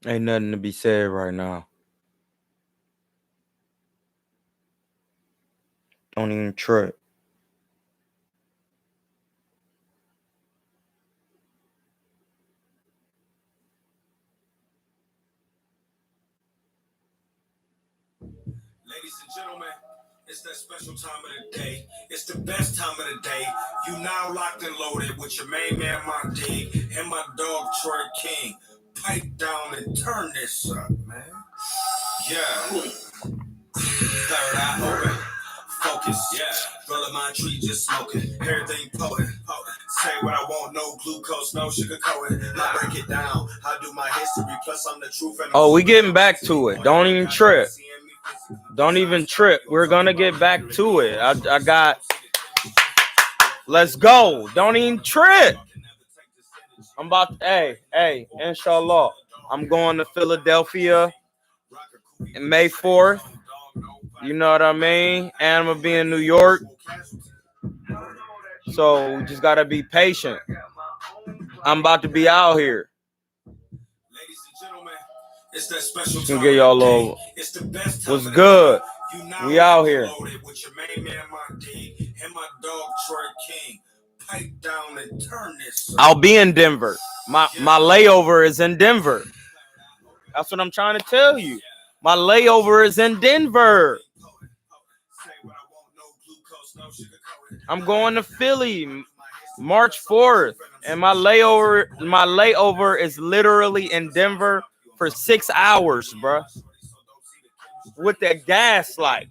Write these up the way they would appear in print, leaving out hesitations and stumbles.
Ain't nothing to be said right now. Don't even trip. Ladies and gentlemen, it's that special time of the day. It's the best time of the day. You now locked and loaded with your main man, my dig, and my dog, Troy King. Pipe down and turn this up, man. Yeah. Third eye open. Focus, yeah. Rolling my tree, just smoking. Everything potent. Say what I want, no glucose, no sugar coating. I break it down. I do my history, plus I'm the truth. And oh, we getting back to it. Don't even trip. Don't even trip. We're gonna get back to it. I got. Let's go. Don't even trip. I'm about. Hey, inshallah. I'm going to Philadelphia in May 4th. You know what I mean? And I'm gonna be in New York. So we just gotta be patient. I'm about to be out here. Ladies and gentlemen, it's that special time. Get y'all a little. It's the best what's good? We out here. With your main man, my D, and my dog, Troy King. Pipe down and turn this. I'll be in Denver. My layover is in Denver. That's what I'm trying to tell you. My layover is in Denver. I'm going to Philly March 4th, and my layover is literally in Denver for 6 hours, bro. With that gas light.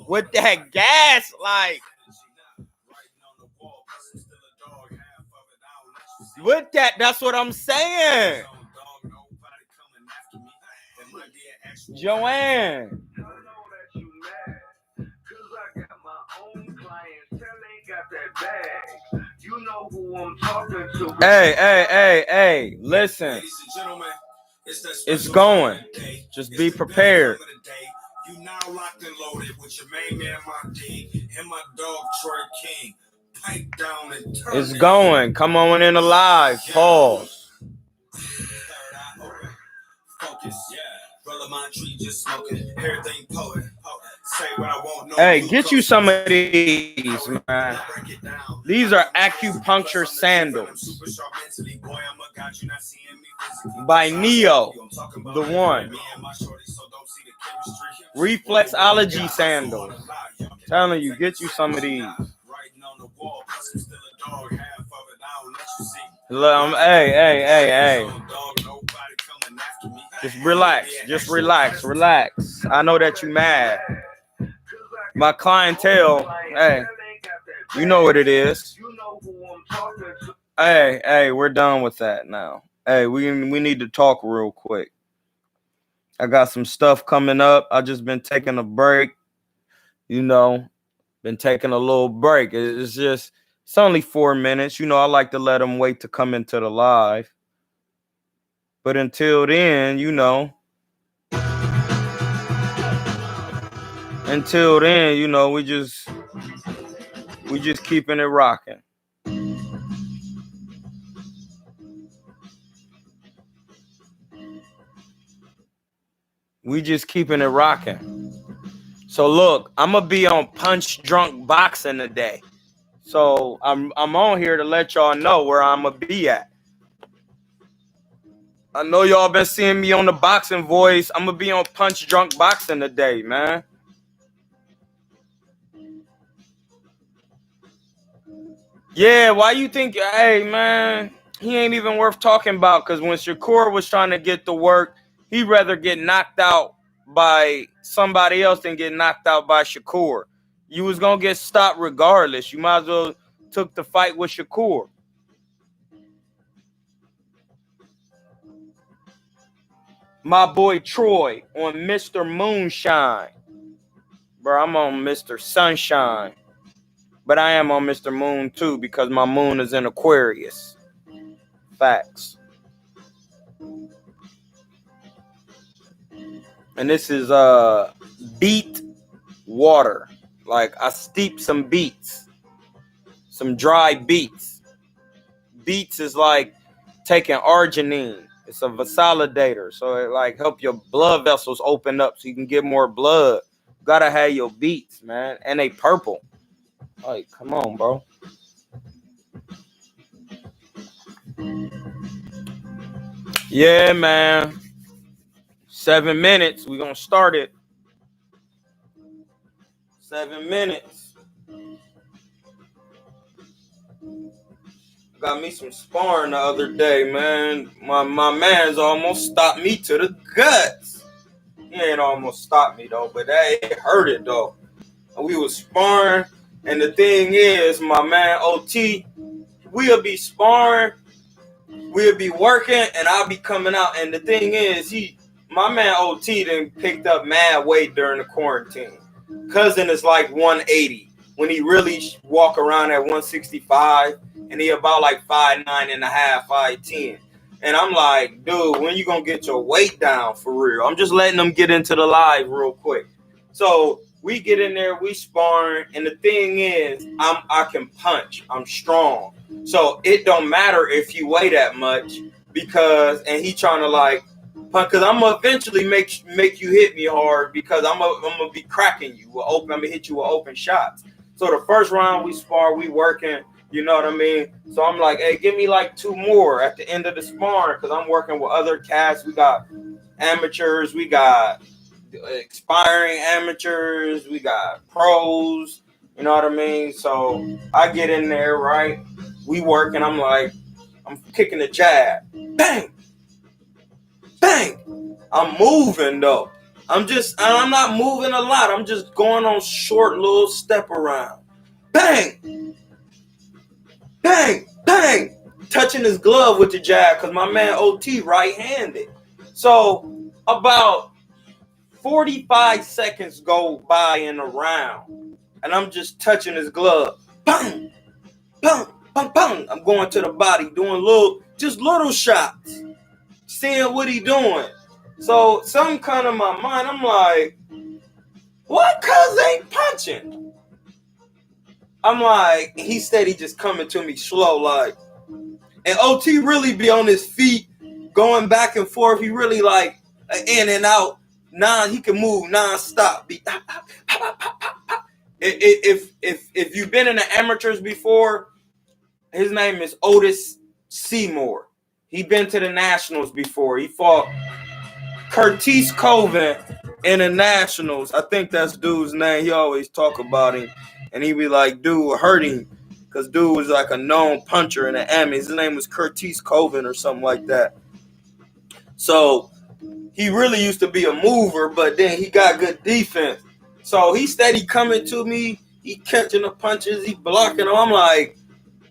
With that gas light. With that, that's what I'm saying. Joanne. You know who I'm talking to. Hey, listen. It's going. Just be prepared. You now locked and loaded with your main man, my D, and my dog, Troy King. Pipe down and turn. It's going. Come on in alive. Pause. Focus, yeah. Rolling my tree, just smoking. Everything potent. Say what I want. Hey, get you some of these, man. These are acupuncture sandals by Neo, the one. Reflexology sandals. Telling you, get you some of these. Hey. Just relax. I know that you mad. My clientele, hey, you know what it is. Hey, we're done with that now. Hey, we need to talk real quick. I got some stuff coming up. I just been taking a break. Been taking a little break. It's only 4 minutes. I like to let them wait to come into the live. But until then, we just keeping it rocking. We just keeping it rocking. So look, I'm gonna be on Punch Drunk Boxing today. So I'm on here to let y'all know where I'm gonna be at. I know y'all been seeing me on the Boxing Voice. I'm gonna be on Punch Drunk Boxing today, man. Yeah, why you think? Hey, man, he ain't even worth talking about. Because when Shakur was trying to get to work, he'd rather get knocked out by somebody else than get knocked out by Shakur. You was gonna get stopped regardless. You might as well took the fight with Shakur. My boy Troy on Mr. Moonshine. Bro, I'm on Mr. Sunshine. But I am on Mr. Moon too because my moon is in Aquarius. Facts. And this is beet water. Like I steep some beets. Some dry beets. Beets is like taking arginine It's a vasodilator, so it like help your blood vessels open up so you can get more blood. You gotta have your beats, man, and they purple. Like, come on, bro. Yeah, man. 7 minutes. We gonna start it. 7 minutes. Got me some sparring the other day, man. My man's almost stopped me to the guts. He ain't almost stopped me though, but that it hurt it though. We was sparring, and the thing is, my man OT, we'll be sparring, we'll be working, and I'll be coming out. And the thing is, my man OT then picked up mad weight during the quarantine. Cousin is like 180 when he really walk around at 165, and he about like 5'9 and a half, 5'10. And I'm like, dude, when you gonna get your weight down for real? I'm just letting them get into the live real quick. So we get in there, we sparring, and the thing is, I can punch. I'm strong. So it don't matter if you weigh that much because, and he trying to like, because I'm gonna eventually make you hit me hard because I'm gonna be cracking you with open. I'm gonna hit you with open shots. So the first round we spar, we working. You know what I mean? So I'm like, hey, give me like 2 more at the end of the sparring because I'm working with other cats. We got amateurs, we got expiring amateurs, we got pros. You know what I mean? So I get in there, right? We working. I'm like, I'm kicking the jab. Bang! Bang! I'm moving though. I'm not moving a lot. I'm just going on short little step around. Bang! Bang! Bang! Touching his glove with the jab because my man OT right-handed. So about 45 seconds go by in a round, and I'm just touching his glove. Bang! Bang! Bang! Bang! I'm going to the body, doing little shots, seeing what he doing. So something kind of my mind, I'm like, what? Cuz ain't punching. I'm like, he steady just coming to me slow, like, and OT really be on his feet, going back and forth. He really like in and out. He can move non-stop. If you've been in the amateurs before, his name is Otis Seymour. He been to the nationals before. He fought Curtis Coven in the nationals. I think that's dude's name. He always talk about him. And he be like, dude, hurt him. Because dude was like a known puncher in the Amis. His name was Curtis Coven or something like that. So he really used to be a mover, but then he got good defense. So he steady coming to me. He catching the punches. He blocking them. I'm like,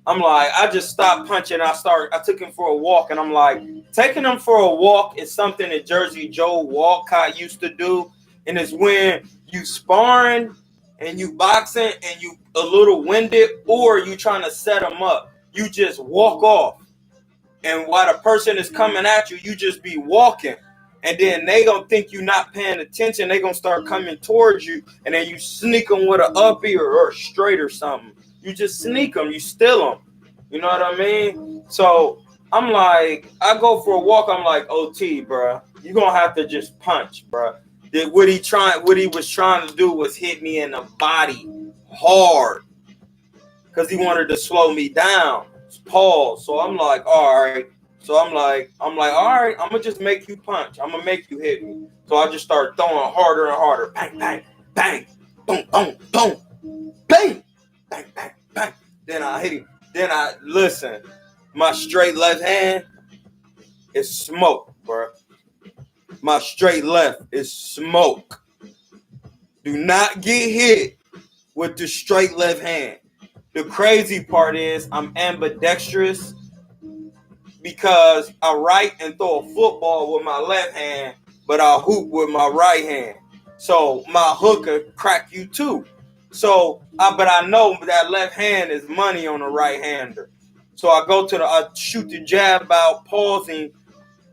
I just stopped punching. I took him for a walk, and I'm like, taking him for a walk is something that Jersey Joe Walcott used to do. And it's when you sparring and you boxing and you a little winded, or you trying to set them up. You just walk off. And while the person is coming at you, you just be walking. And then they gonna think you're not paying attention. They gonna start coming towards you, and then you sneak them with an uppy or a straight or something. You just sneak them, you steal them. You know what I mean? So I'm like, I go for a walk. I'm like, OT, bro, you gonna have to just punch, bro. What he was trying to do was hit me in the body hard because he wanted to slow me down. Pause. So I'm like, all right. So I'm like, all right, I'm gonna just make you punch. I'm gonna make you hit me. So I just start throwing harder and harder. Bang, bang, bang, boom, boom, boom, bang, bang, bang, bang. Then I hit him. Then I listen. My straight left hand is smoke, bro. My straight left is smoke. Do not get hit with the straight left hand. The crazy part is I'm ambidextrous because I write and throw a football with my left hand, but I hoop with my right hand. So my hook could crack you too. So, but I know that left hand is money on the right hander. So I shoot the jab out, pausing,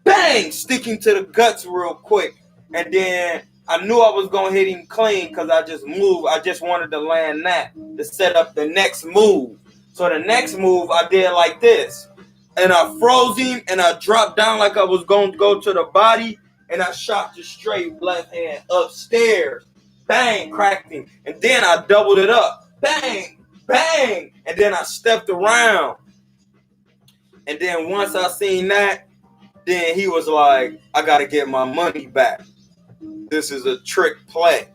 bang, sticking to the guts real quick. And then I knew I was going to hit him clean because I just moved. I just wanted to land that to set up the next move. So the next move I did like this. and I froze him, and I dropped down like I was going to go to the body, and I shot the straight left hand upstairs. Bang, cracked him. And then I doubled it up. Bang, bang. And then I stepped around. And then once I seen that, then he was like, I got to get my money back. This is a trick play.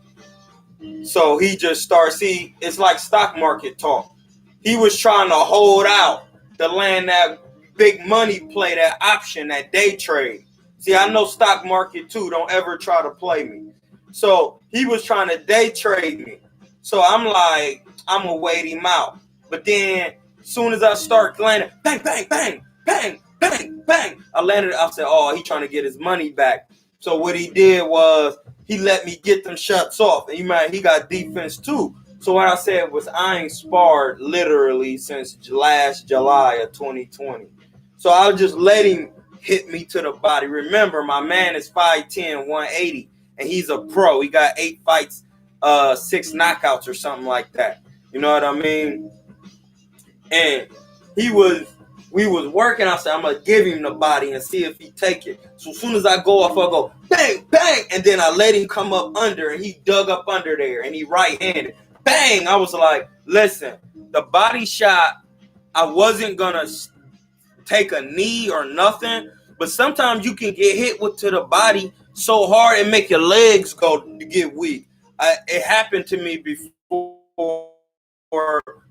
So he just starts, it's like stock market talk. He was trying to hold out to land that big money play, that option, that day trade. See, I know stock market too. Don't ever try to play me. So he was trying to day trade me. So I'm like, I'm going to wait him out. But then as soon as I start landing, bang, bang, bang, bang, bang, bang, I landed. I said, oh, he trying to get his money back. So what he did was he let me get them shots off. And he got defense too. So what I said was I ain't sparred literally since last July of 2020. So I'll just let him hit me to the body. Remember, my man is 5'10", 180, and he's a pro. He got 8 fights, 6 knockouts or something like that. You know what I mean? And we was working. I said, I'm going to give him the body and see if he take it. So as soon as I go off, I go, bang, bang. And then I let him come up under, and he dug up under there, and he right-handed. Bang! I was like, listen, the body shot, I wasn't going to take a knee or nothing, but sometimes you can get hit to the body so hard and make your legs get weak. It happened to me before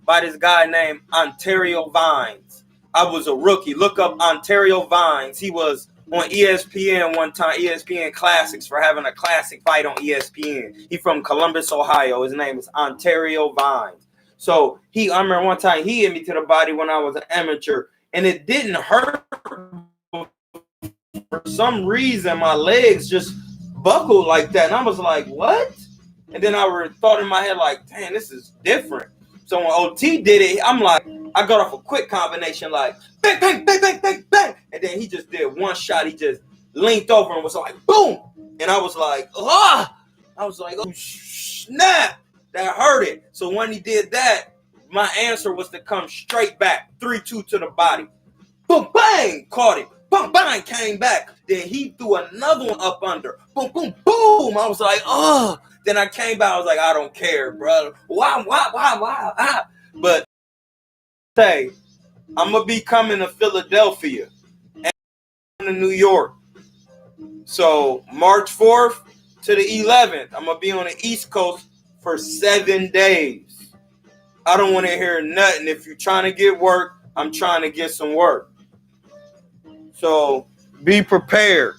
by this guy named Ontario Vines. I was a rookie. Look up Ontario Vines. He was on ESPN one time, ESPN Classics, for having a classic fight on ESPN. He from Columbus, Ohio. His name is Ontario Vines. So I remember one time he hit me to the body when I was an amateur, and it didn't hurt. For some reason, my legs just buckled like that, and I was like, what? And then I thought in my head, like, damn, this is different. So when OT did it, I'm like, I got off a quick combination, like, bang, bang, bang, bang, bang, bang. And then he just did one shot. He just leaned over and was like, boom. And I was like, ah. I was like, oh, snap. That hurt it. So when he did that, my answer was to come straight back, 3-2 to the body. Boom, bang, caught it. Boom, bang, came back. Then he threw another one up under. Boom, boom, boom. I was like, oh. Then I came back. I was like, I don't care, bro. Why? But say, I'm going to be coming to Philadelphia and to New York. So March 4th to the 11th, I'm going to be on the East Coast for 7 days. I don't want to hear nothing. If you're trying to get work, I'm trying to get some work. So be prepared.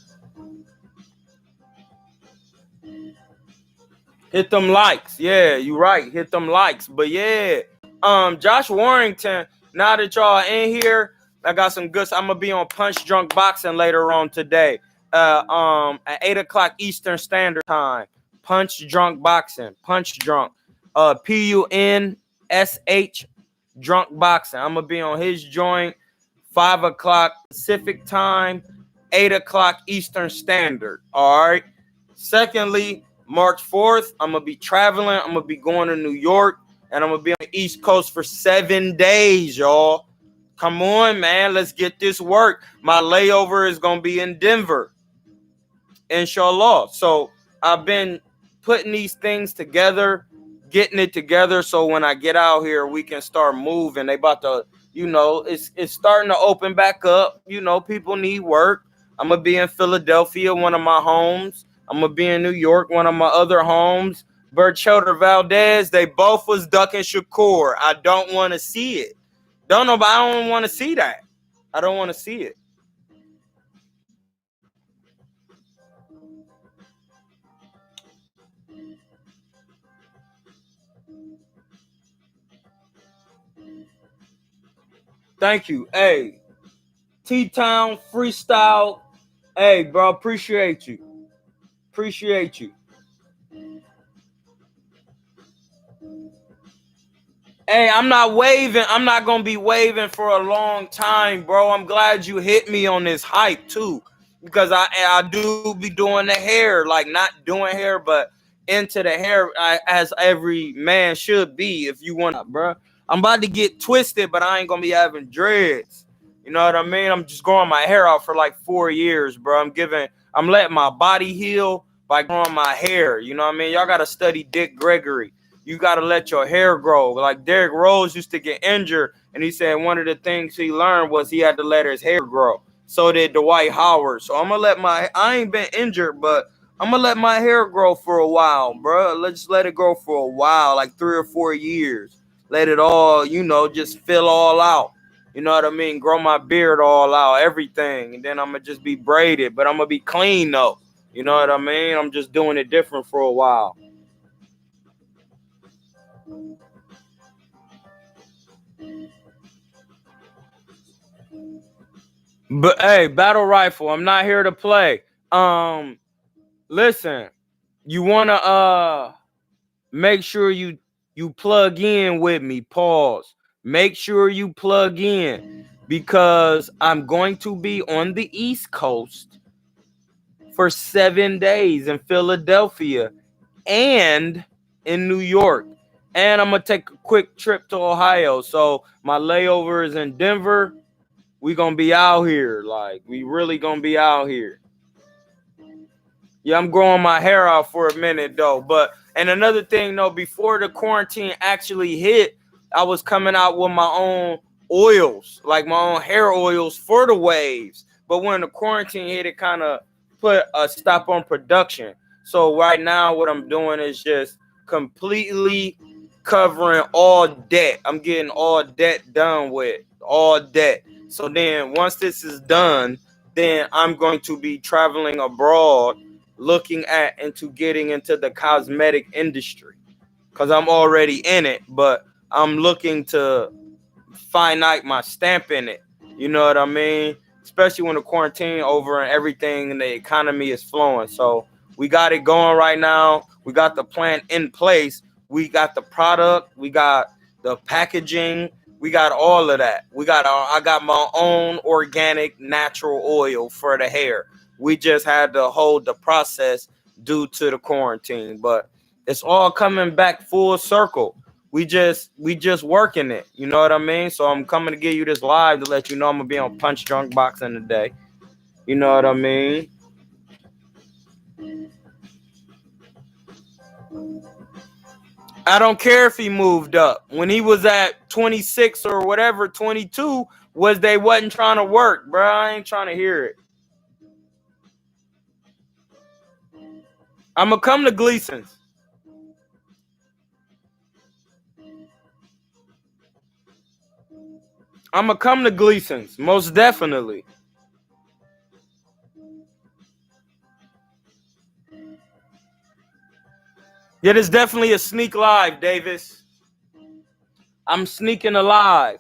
Hit them likes. Yeah, you're right. Hit them likes. But yeah, Josh Warrington, now that y'all in here, I got some good. I'm gonna be on Punch Drunk Boxing later on today. At 8 o'clock Eastern Standard Time. Punch Drunk Boxing. Punch Drunk. PUNSH Drunk Boxing. I'm gonna be on his joint 5 o'clock Pacific Time, 8 o'clock Eastern Standard. All right. Secondly, March 4th, I'm going to be traveling. I'm going to be going to New York, and I'm going to be on the East Coast for 7 days, y'all. Come on, man. Let's get this work. My layover is going to be in Denver, inshallah. So I've been putting these things together, getting it together, so when I get out here, we can start moving. They about to, it's starting to open back up. People need work. I'm going to be in Philadelphia, one of my homes. I'm going to be in New York, one of my other homes. Berchilder Valdez, they both was ducking Shakur. I don't want to see it. I don't want to see that. I don't want to see it. Thank you. Hey, T-Town Freestyle. Hey, bro, appreciate you. Appreciate you. Hey, I'm not waving. I'm not going to be waving for a long time, bro. I'm glad you hit me on this hype, too. Because I do be doing the hair. Like, not doing hair, but into the hair as every man should be if you want to, bro. I'm about to get twisted, but I ain't going to be having dreads. You know what I mean? I'm just growing my hair out for like 4 years, bro. I'm letting my body heal by growing my hair. You know what I mean? Y'all gotta study Dick Gregory. You gotta let your hair grow. Like Derrick Rose used to get injured, and he said one of the things he learned was he had to let his hair grow. So did Dwight Howard. So I ain't been injured, but I'm gonna let my hair grow for a while, bro. Let's let it grow for a while, like 3 or 4 years. Let it all, just fill all out. You know what I mean? Grow my beard all out, everything. And then I'm going to just be braided, but I'm going to be clean though. You know what I mean? I'm just doing it different for a while. But hey, battle rifle, I'm not here to play. Listen, you want to make sure you plug in with me. Pause. Make sure you plug in because I'm going to be on the East Coast for 7 days in Philadelphia and in New York. And I'm going to take a quick trip to Ohio. So my layover is in Denver. We going to be out here. Like, we really going to be out here. Yeah, I'm growing my hair out for a minute, though. And another thing, though, before the quarantine actually hit, I was coming out with my own oils, like my own hair oils for the waves. But when the quarantine hit, it kind of put a stop on production. So right now, what I'm doing is just completely covering all debt. I'm getting all debt done with, all debt. So then once this is done, then I'm going to be traveling abroad looking at into getting into the cosmetic industry because I'm already in it, but I'm looking to finite my stamp in it. You know what I mean? Especially when the quarantine over and everything and the economy is flowing. So we got it going right now. We got the plan in place. We got the product. We got the packaging. We got all of that. I got my own organic natural oil for the hair. We just had to hold the process due to the quarantine, but it's all coming back full circle. We just working it. You know what I mean? So I'm coming to give you this live to let you know I'm gonna be on Punch Drunk Boxing today. You know what I mean? I don't care if he moved up. When he was at 26 or whatever, 22, was they wasn't trying to work, bro. I ain't trying to hear it. I'm gonna come to Gleason's. I'm gonna come to Gleason's, most definitely. Yeah, there's definitely a sneak live, Davis. I'm sneaking alive.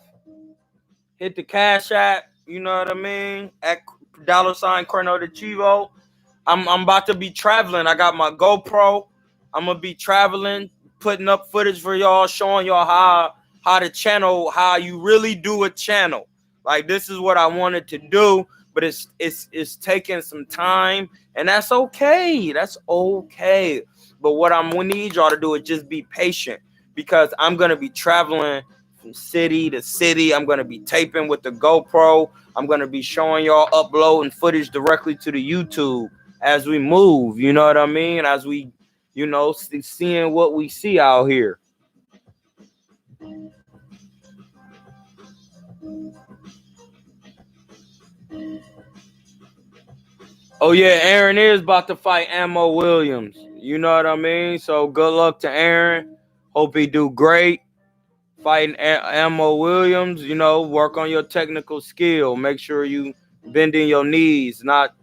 Hit the Cash App, you know what I mean? At $ KuernoDeChivo. I'm about to be traveling. I got my GoPro. I'm gonna be traveling, putting up footage for y'all, showing y'all how to channel, how you really do a channel. Like this is what I wanted to do, but it's taking some time, and that's okay. That's okay. But what I'm gonna need y'all to do is just be patient because I'm gonna be traveling from city to city. I'm gonna be taping with the GoPro. I'm gonna be showing y'all uploading footage directly to the YouTube as we move. You know what I mean? As we, seeing what we see out here. Oh yeah, Aaron is about to fight Ammo Williams. You know what I mean? So good luck to Aaron. Hope he do great. Fighting Ammo Williams, work on your technical skill. Make sure you bending your knees, not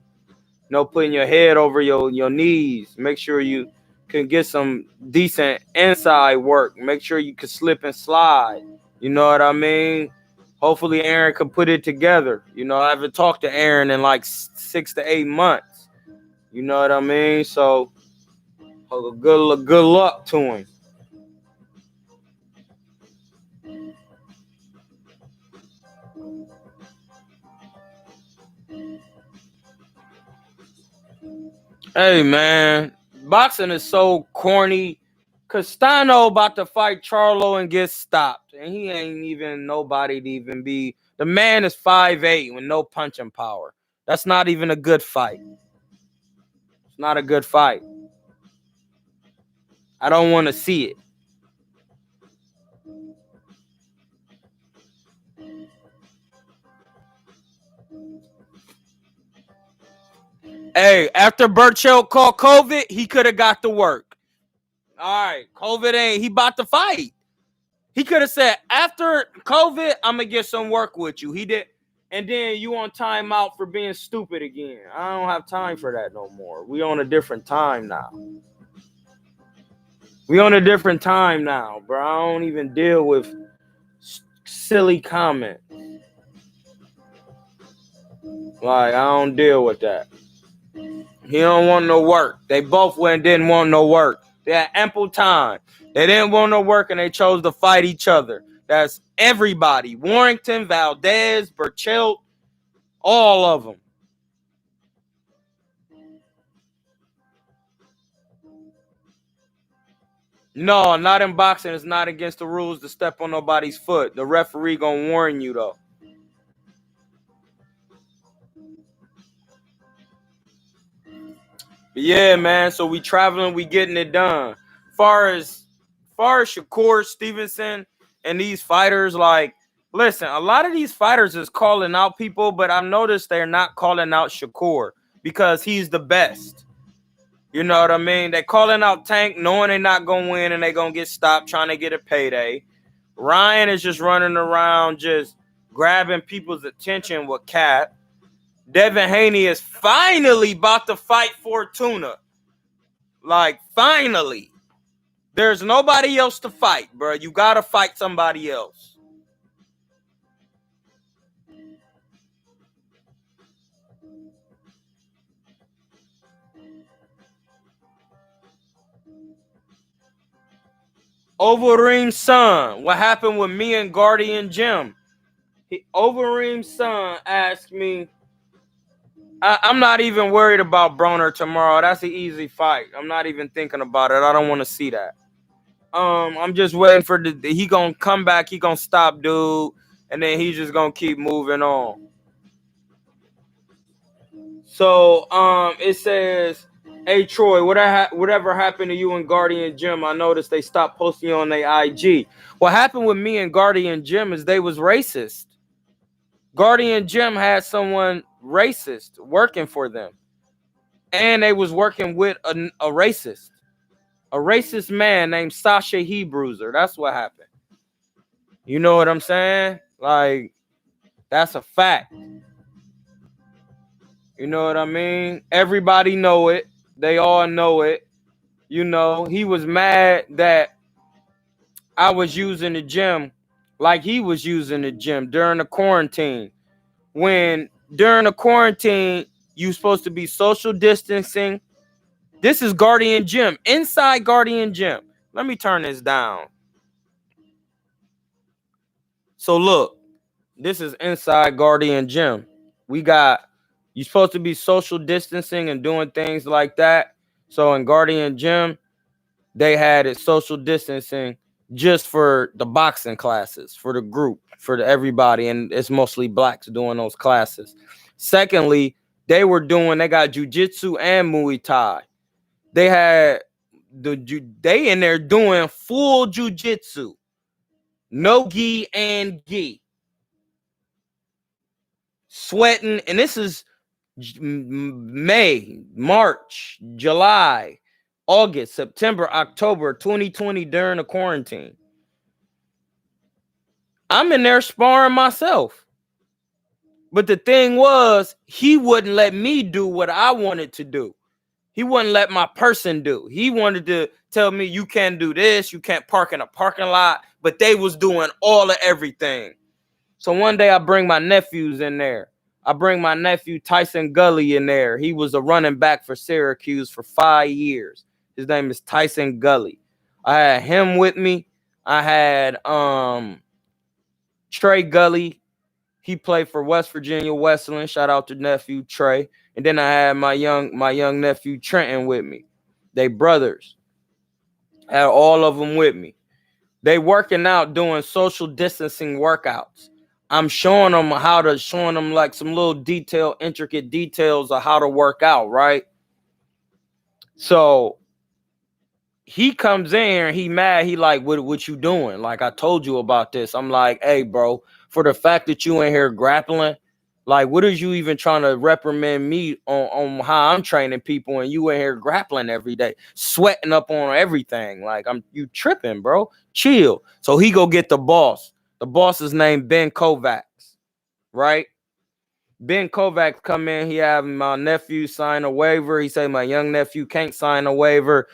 putting your head over your knees. Make sure you can get some decent inside work. Make sure you can slip and slide. You know what I mean? Hopefully Aaron can put it together. I haven't talked to Aaron in like 6 to 8 months. You know what I mean? So good luck to him. Hey man, boxing is so corny Castano about to fight Charlo and get stopped. And he ain't even nobody to even be. The man is 5'8" with no punching power. That's not even a good fight. It's not a good fight. I don't want to see it. Hey, after Burchell called COVID, he could have got to work. All right, COVID ain't. He about to fight. He could have said, after COVID, I'm going to get some work with you. He did. And then you on timeout for being stupid again. I don't have time for that no more. We on a different time now. We on a different time now, bro. I don't even deal with silly comments. Like, I don't deal with that. He don't want no work. They both didn't want no work. They had ample time. They didn't want no work, and they chose to fight each other. That's everybody. Warrington, Valdez, Burchell, all of them. No, not in boxing. It's not against the rules to step on nobody's foot. The referee gonna warn you, though. But yeah, man. So we traveling, we getting it done. Far as Shakur Stevenson and these fighters, like, listen, a lot of these fighters is calling out people, but I've noticed they're not calling out Shakur because he's the best. You know what I mean? They calling out Tank knowing they're not going to win and they're going to get stopped trying to get a payday. Ryan is just running around just grabbing people's attention with Cap. Devin Haney is finally about to fight Fortuna. Like, finally. There's nobody else to fight, bro. You got to fight somebody else. Overeem's son. What happened with me and Guardian Jim? Overeem's son asked me, I'm not even worried about Broner tomorrow. That's an easy fight. I'm not even thinking about it. I don't want to see that. I'm just waiting for he gonna come back. He gonna stop, dude, and then he's just gonna keep moving on. So, it says, "Hey Troy, whatever happened to you and Guardian Jim? I noticed they stopped posting on their IG. What happened with me and Guardian Jim is they was racist. Guardian Jim had someone racist working for them, and they was working with a racist man named Sasha Hebruiser. That's what happened. You know what I'm saying? Like, that's a fact. You know what I mean? Everybody know it. They all know it. You know, he was mad that I was using the gym like he was using the gym during the quarantine. When during the quarantine, you supposed to be social distancing. This is Guardian Gym, inside Guardian Gym. Let me turn this down. So look, this is inside Guardian Gym. You supposed to be social distancing and doing things like that. So in Guardian Gym, they had it social distancing just for the boxing classes, for the group, for everybody. And it's mostly blacks doing those classes. Secondly, they got jiu-jitsu and Muay Thai. They had they in there doing full jiu-jitsu. No gi and gi. Sweating. And this is May, March, July, August, September, October 2020 during the quarantine. I'm in there sparring myself. But the thing was, he wouldn't let me do what I wanted to do. He wouldn't let my person do. He wanted to tell me, you can't do this, you can't park in a parking lot. But they was doing all of everything. So one day I bring my nephews in there. I bring my nephew Tyson Gully in there. He was a running back for Syracuse for 5 years. His name is Tyson Gully. I had him with me. I had Trey Gully. He played for West Virginia Wesleyan. Shout out to nephew Trey. And then I had my young nephew Trenton with me. They brothers. Had all of them with me. They working out doing social distancing workouts. I'm showing them showing them like some little intricate details of how to work out, right? So he comes in here and he mad. He like, what you doing? Like, I told you about this. I'm like, hey, bro, for the fact that you in here grappling, like, what is you even trying to reprimand me on how I'm training people and you in here grappling every day, sweating up on everything? Like, you tripping, bro. Chill. So he go get the boss. The boss is named Ben Kovacs, right? Ben Kovacs come in. He have my nephew sign a waiver. He say my young nephew can't sign a waiver.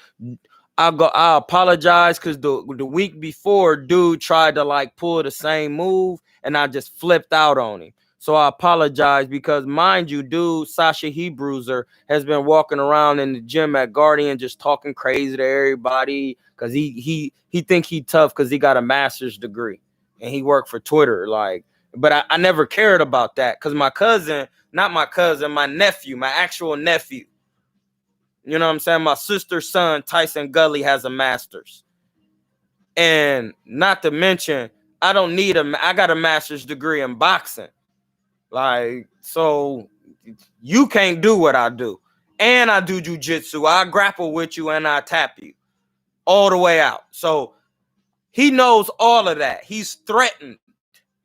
I apologize because the week before, dude tried to like pull the same move and I just flipped out on him. So I apologize because, mind you, dude, Sasha Hebruiser has been walking around in the gym at Guardian just talking crazy to everybody because he think he tough because he got a master's degree and he worked for Twitter. Like, but I never cared about that because my nephew, my actual nephew, you know what I'm saying? My sister's son, Tyson Gully, has a master's. And not to mention, I got a master's degree in boxing. Like, so you can't do what I do. And I do jujitsu. I grapple with you and I tap you all the way out. So he knows all of that. He's threatened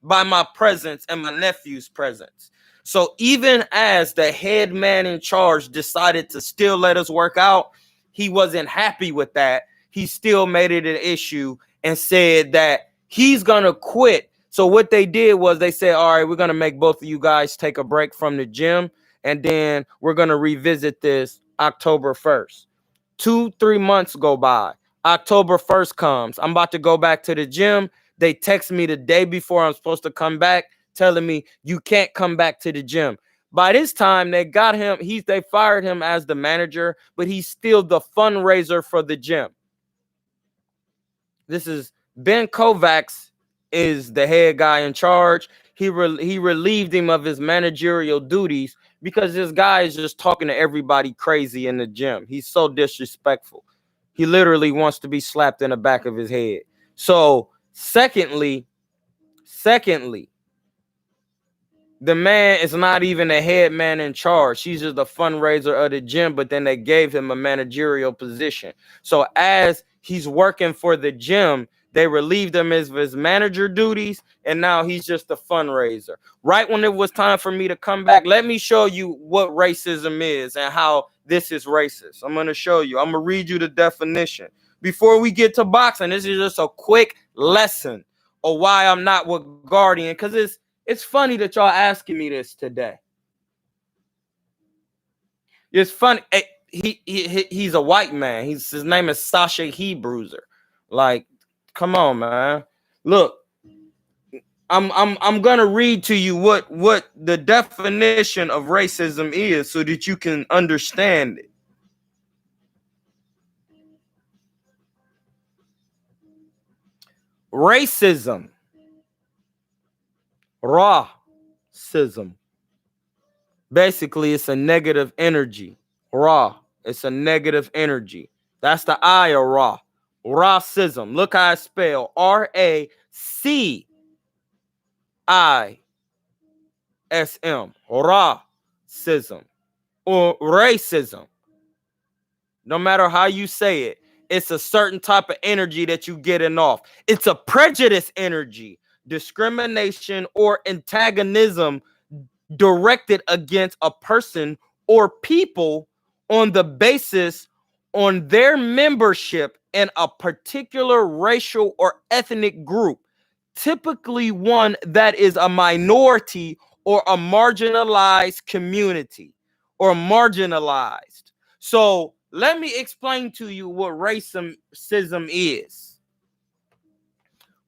by my presence and my nephew's presence. So even as the head man in charge decided to still let us work out, he wasn't happy with that. He still made it an issue and said that he's going to quit. So what they did was they said, all right, we're going to make both of you guys take a break from the gym. And then we're going to revisit this October 1st. 2-3 months go by. October 1st comes. I'm about to go back to the gym. They text me the day before I'm supposed to come back, telling me you can't come back to the gym. By this time, they got him. They fired him as the manager, but he's still the fundraiser for the gym. This is Ben Kovacs is the head guy in charge. He relieved him of his managerial duties because this guy is just talking to everybody crazy in the gym. He's so disrespectful. He literally wants to be slapped in the back of his head. So, secondly, the man is not even the head man in charge. He's just the fundraiser of the gym, but then they gave him a managerial position. So as he's working for the gym, they relieved him of his manager duties, and now he's just a fundraiser. Right when it was time for me to come back, let me show you what racism is and how this is racist. I'm going to show you. I'm going to read you the definition. Before we get to boxing, this is just a quick lesson of why I'm not with Guardian, because it's funny that y'all asking me this today. It's funny. He's a white man. His name is Sasha Hebruiser. Like, come on, man. Look, I'm gonna read to you what the definition of racism is so that you can understand it. Racism. Racism. Basically, it's a negative energy. It's a negative energy. That's the I of Ra. Racism. Look how I spell RACISM. Racism or racism. No matter how you say it, it's a certain type of energy that you getting off. It's a prejudice energy, discrimination or antagonism directed against a person or people on the basis on their membership in a particular racial or ethnic group, typically one that is a minority or a marginalized community or marginalized. So let me explain to you what racism is.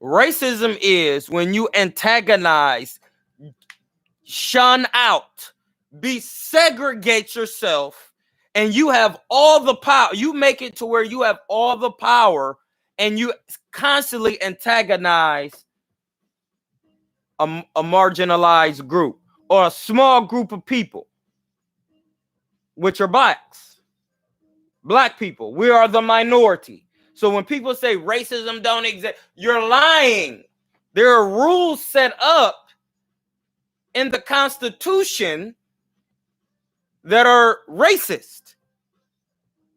Racism is when you antagonize, shun out, segregate yourself, and you have all the power. You make it to where you have all the power and you constantly antagonize a marginalized group or a small group of people, which are blacks. Black people, we are the minority. So when people say racism don't exist, you're lying. There are rules set up in the Constitution that are racist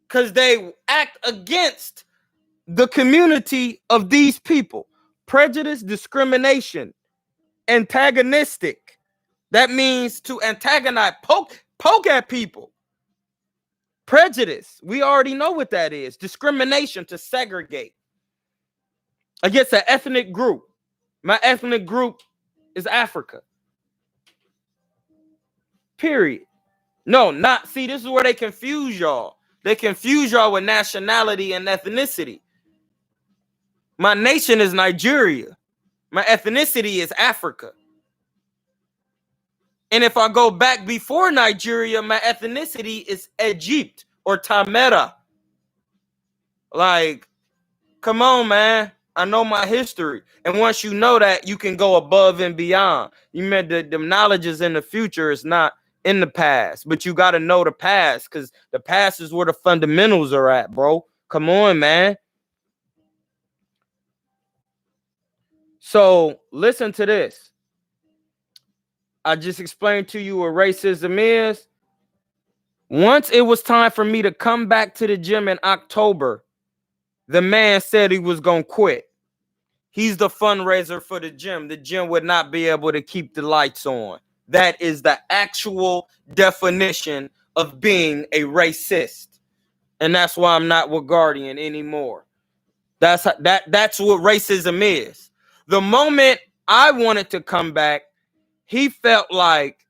because they act against the community of these people. Prejudice, discrimination, antagonistic. That means to antagonize, poke at people. Prejudice, we already know what that is. Discrimination, to segregate against an ethnic group. My ethnic group is Africa. Period. No, not, see, this is where they confuse y'all. They confuse y'all with nationality and ethnicity. My nation is Nigeria. My ethnicity is Africa. And if I go back before Nigeria, my ethnicity is Egypt or Tamera. Like, come on, man. I know my history. And once you know that, you can go above and beyond. You meant that the knowledge is in the future. It's not in the past. But you got to know the past, because the past is where the fundamentals are at, bro. Come on, man. So listen to this. I just explained to you what racism is. Once it was time for me to come back to the gym in October, the man said he was going to quit. He's the fundraiser for the gym. The gym would not be able to keep the lights on. That is the actual definition of being a racist. And that's why I'm not with Guardian anymore. That's what racism is. The moment I wanted to come back, he felt like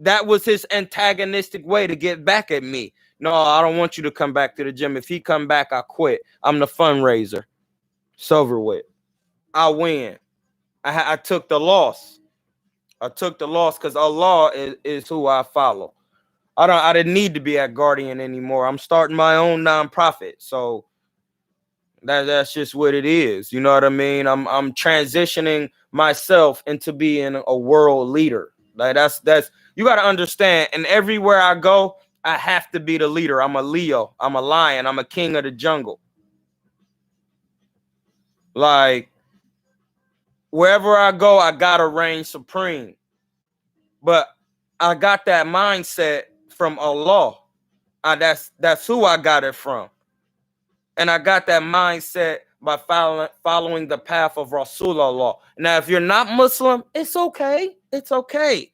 that was his antagonistic way to get back at me. No, I don't want you to come back to the gym. If he come back, I quit. I'm the fundraiser. It's over with. I win. I took the loss. I took the loss because Allah is who I follow. I didn't need to be at Guardian anymore. I'm starting my own nonprofit. So that's just what it is. You know what I mean? I'm transitioning myself into being a world leader. Like that's you got to understand. And everywhere I go, I have to be the leader. I'm a Leo. I'm a lion. I'm a king of the jungle. Like, wherever I go, I gotta reign supreme. But I got that mindset from Allah. That's who I got it from. And I got that mindset by following the path of Rasulullah. Now, if you're not Muslim, it's okay. It's okay.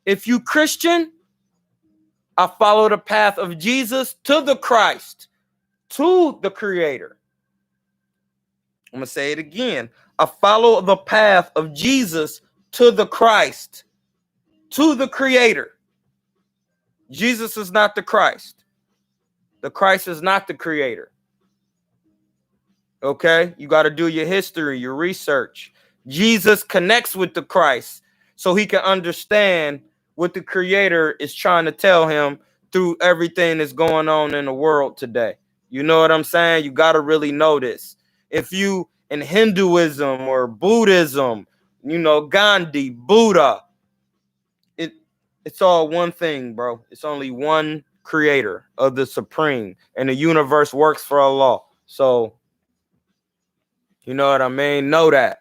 If you Christian, I follow the path of Jesus to the Christ, to the Creator. I'm going to say it again. I follow the path of Jesus to the Christ, to the Creator. Jesus is not the Christ. The Christ is not the Creator. Okay? You got to do your history, your research. Jesus connects with the Christ so he can understand what the Creator is trying to tell him through everything that's going on in the world today. You know what I'm saying? You got to really know this. If you in Hinduism or Buddhism, you know, Gandhi, Buddha, it's all one thing, bro. It's only one Creator of the Supreme, and the universe works for Allah. So, you know what I mean? Know that.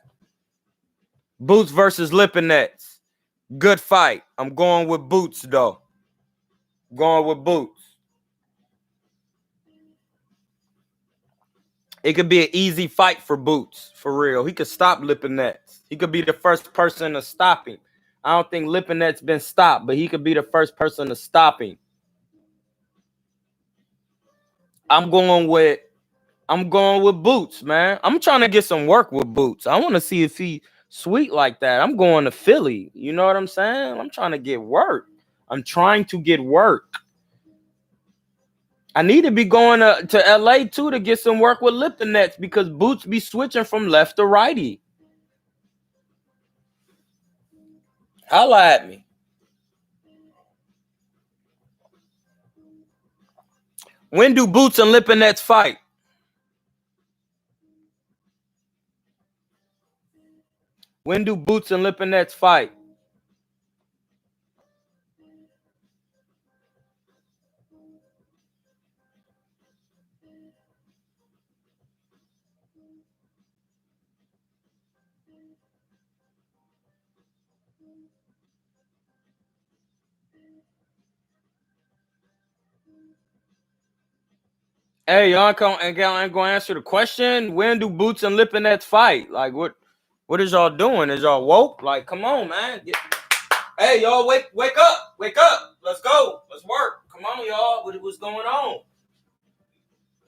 Boots versus Lipinets. Good fight. I'm going with Boots, though. Going with Boots. It could be an easy fight for Boots, for real. He could stop Lipinets. He could be the first person to stop him. I don't think Lipinet's been stopped, but he could be the first person to stop him. I'm going with Boots, man. I'm trying to get some work with Boots. I want to see if he sweet like that. I'm going to Philly. You know what I'm saying? I'm trying to get work. I'm trying to get work. I need to be going to LA too to get some work with Lipinets because Boots be switching from left to righty. Holla at me. When do Boots and Lipinets fight? When do Boots and Lipinets fight? Hey, y'all ain't gonna answer the question. When do Boots and Lipinets fight? Like, what is y'all doing? Is y'all woke? Like, come on, man. Hey, y'all, wake up. Wake up. Let's go. Let's work. Come on, y'all. What's going on?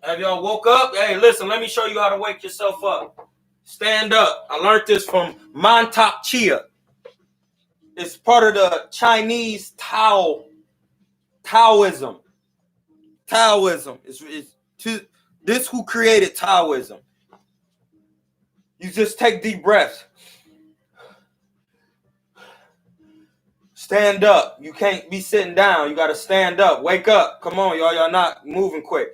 Have y'all woke up? Hey, listen, let me show you how to wake yourself up. Stand up. I learned this from Montauk Chia. It's part of the Chinese Taoism. Taoism. This who created Taoism. You just take deep breaths. Stand up. You can't be sitting down. You got to stand up. Wake up. Come on, y'all. Y'all not moving quick.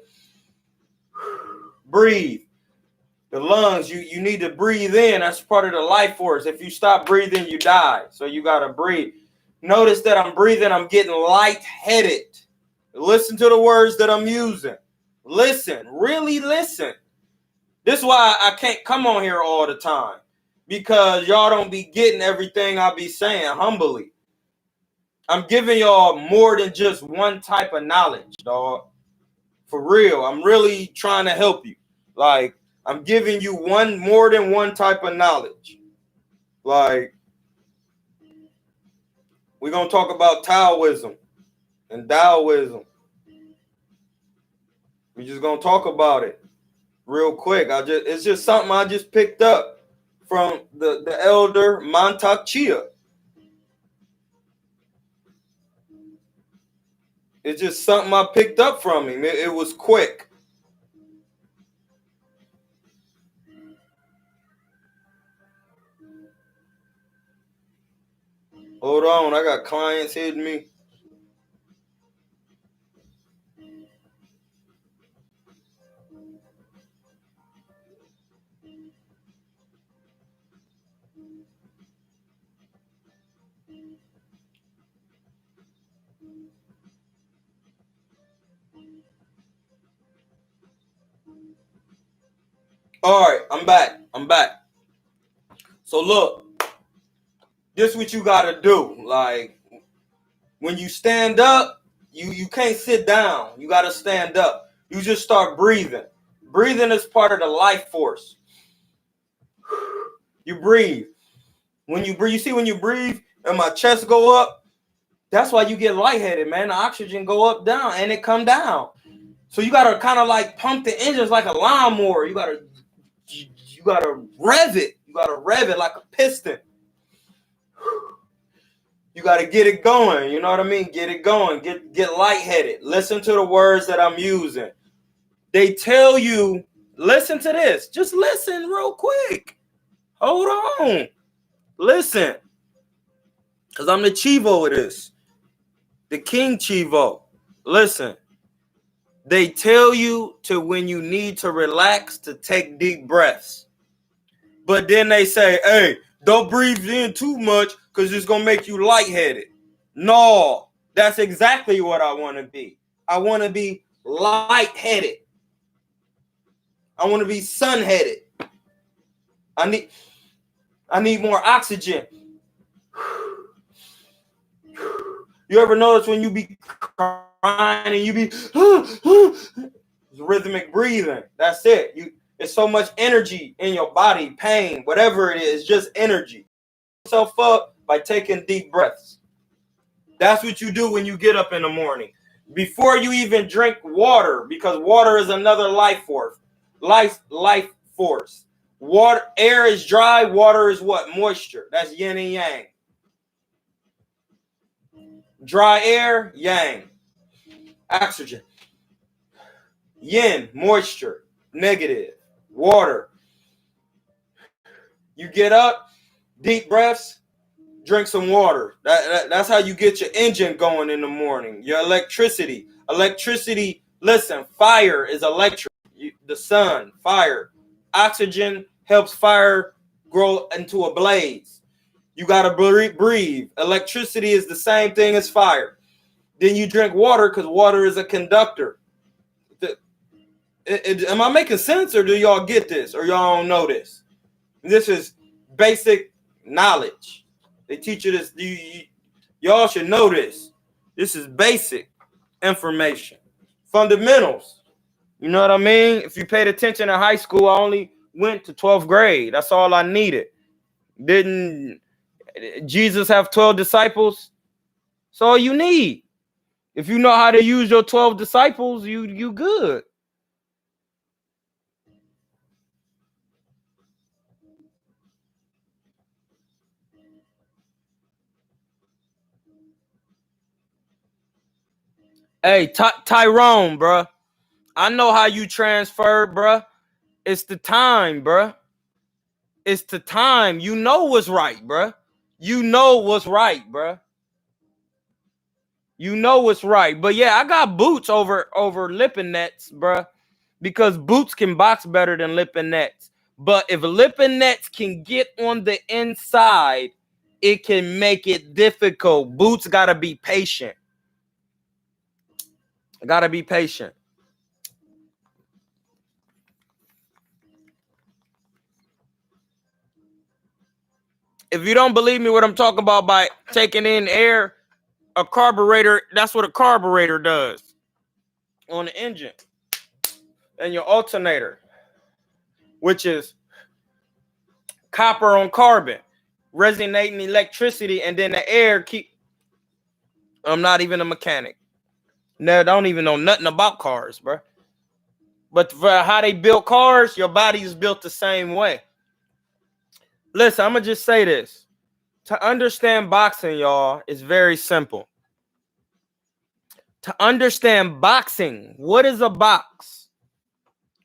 Breathe. The lungs, you need to breathe in. That's part of the life force. If you stop breathing, you die. So you got to breathe. Notice that I'm breathing. I'm getting lightheaded. Listen to the words that I'm using. Listen. Really listen. This is why I can't come on here all the time. Because y'all don't be getting everything I be saying humbly. I'm giving y'all more than just one type of knowledge, dog. For real. I'm really trying to help you. Like, I'm giving you more than one type of knowledge. Like, we're going to talk about Taoism and Taoism. We're just going to talk about it real quick. It's just something I just picked up from the elder Montauk Chia. It's just something I picked up from him. It was quick. Hold on, I got clients hitting me. All right, I'm back. So look, this is what you got to do. Like, when you stand up, you can't sit down. You got to stand up. You just start breathing. Breathing is part of the life force. You breathe. When you breathe, you see when you breathe and my chest go up, that's why you get lightheaded, man. The oxygen go up, down, and it come down. So you got to kind of like pump the engines like a lawnmower. You got to rev it. You got to rev it like a piston. You got to get it going. You know what I mean? Get it going. Get lightheaded. Listen to the words that I'm using. They tell you, listen to this. Just listen real quick. Hold on. Listen. Because I'm the Chivo of this. The King Chivo. Listen. They tell you to, when you need to relax, to take deep breaths. But then they say, hey, don't breathe in too much because it's going to make you lightheaded. No, that's exactly what I want to be. I want to be lightheaded. I want to be sun-headed. I need more oxygen. You ever notice when you be crying and you be rhythmic breathing? That's it. It's so much energy in your body, pain, whatever it is, just energy. Yourself up by taking deep breaths. That's what you do when you get up in the morning. Before you even drink water, because water is another life force. Life force. Water, air is dry, water is what? Moisture. That's yin and yang. Dry air, yang. Oxygen. Yin, moisture, negative. Water. You get up, deep breaths, drink some water. That's how you get your engine going in the morning. Your electricity. Electricity, listen, fire is electric. The sun, fire. Oxygen helps fire grow into a blaze. You got to breathe. Electricity is the same thing as fire. Then you drink water because water is a conductor. Am I making sense, or do y'all get this, or y'all don't know this? This is basic knowledge. They teach you this. Y'all should know this. This is basic information. Fundamentals. You know what I mean? If you paid attention in high school, I only went to 12th grade. That's all I needed. Didn't Jesus have 12 disciples? That's all you need. If you know how to use your 12 disciples, you good. Hey, Tyrone, bruh. I know how you transferred, bruh. It's the time, bruh. It's the time. You know what's right, bruh. You know what's right, bruh. You know what's right. But yeah, I got Boots over Lippin Nets, bruh. Because Boots can box better than Lippin Nets. But if Lippin Nets can get on the inside, it can make it difficult. Boots got to be patient. Got to be patient. If you don't believe me what I'm talking about by taking in air, a carburetor, that's what a carburetor does on the engine. And your alternator, which is copper on carbon, resonating electricity, and then the air I'm not even a mechanic. No, don't even know nothing about cars, bro. But for how they build cars, your body is built the same way. Listen, I'm going to just say this. To understand boxing, y'all, is very simple. To understand boxing, what is a box?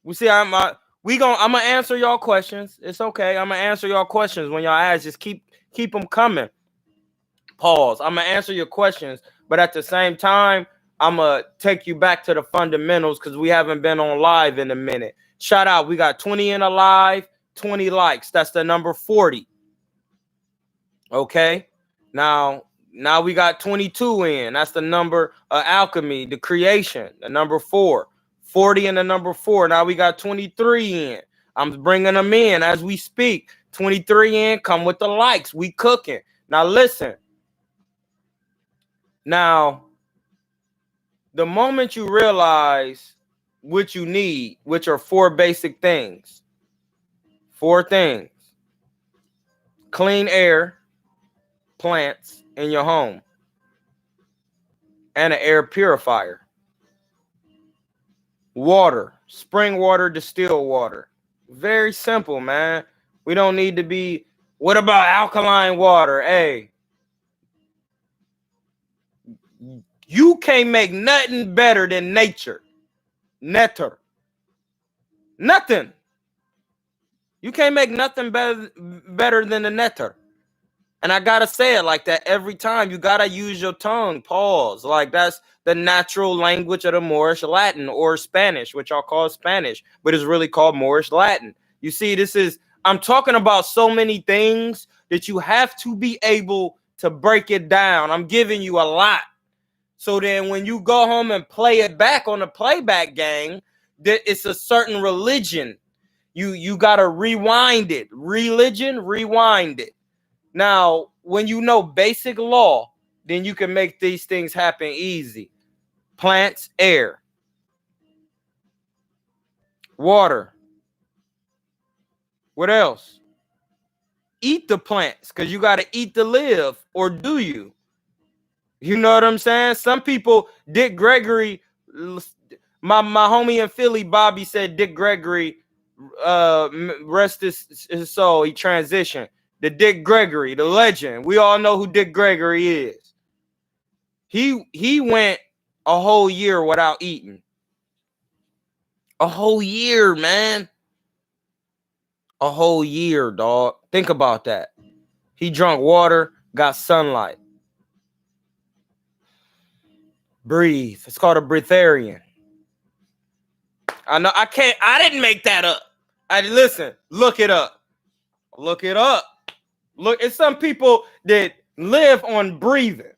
We see, I'm gonna answer y'all questions. It's okay. I'm gonna answer y'all questions when y'all ask. Just keep them coming. Pause. I'm gonna answer your questions, but at the same time, I'm gonna take you back to the fundamentals because we haven't been on live in a minute. Shout out, we got 20 in a live, 20 likes. That's the number 40. Okay. Now we got 22 in. That's the number of alchemy, the creation, the number 4. 40 and the number 4. Now we got 23 in. I'm bringing them in as we speak. 23 in. Come with the likes. We cooking. Now listen. Now, the moment you realize what you need, which are 4 basic things. 4 things. Clean air, plants in your home, and an air purifier. Water, spring water, distilled water. Very simple, man. We don't need to be, what about alkaline water? Hey, you can't make nothing better than nature. Nectar. Nothing. You can't make nothing better than the nectar. And I gotta say it like that every time. You gotta use your tongue. Pause. Like that's the natural language of the Moorish Latin or Spanish, which I'll call Spanish, but it's really called Moorish Latin. You see, I'm talking about so many things that you have to be able to break it down. I'm giving you a lot. So then when you go home and play it back on the playback game, that it's a certain religion. You gotta rewind it. Religion, rewind it. Now, when you know basic law, then you can make these things happen easy. Plants, air, water. What else? Eat the plants, because you got to eat to live, or do you? You know what I'm saying? Some people, Dick Gregory, my homie in Philly, Bobby, said Dick Gregory, rest his soul, he transitioned. The Dick Gregory, the legend. We all know who Dick Gregory is. He went a whole year without eating. A whole year, man. A whole year, dog. Think about that. He drank water, got sunlight. Breathe. It's called a breatharian. I know. I didn't make that up. Listen, look it up. Look it up. Look, it's some people that live on breathing.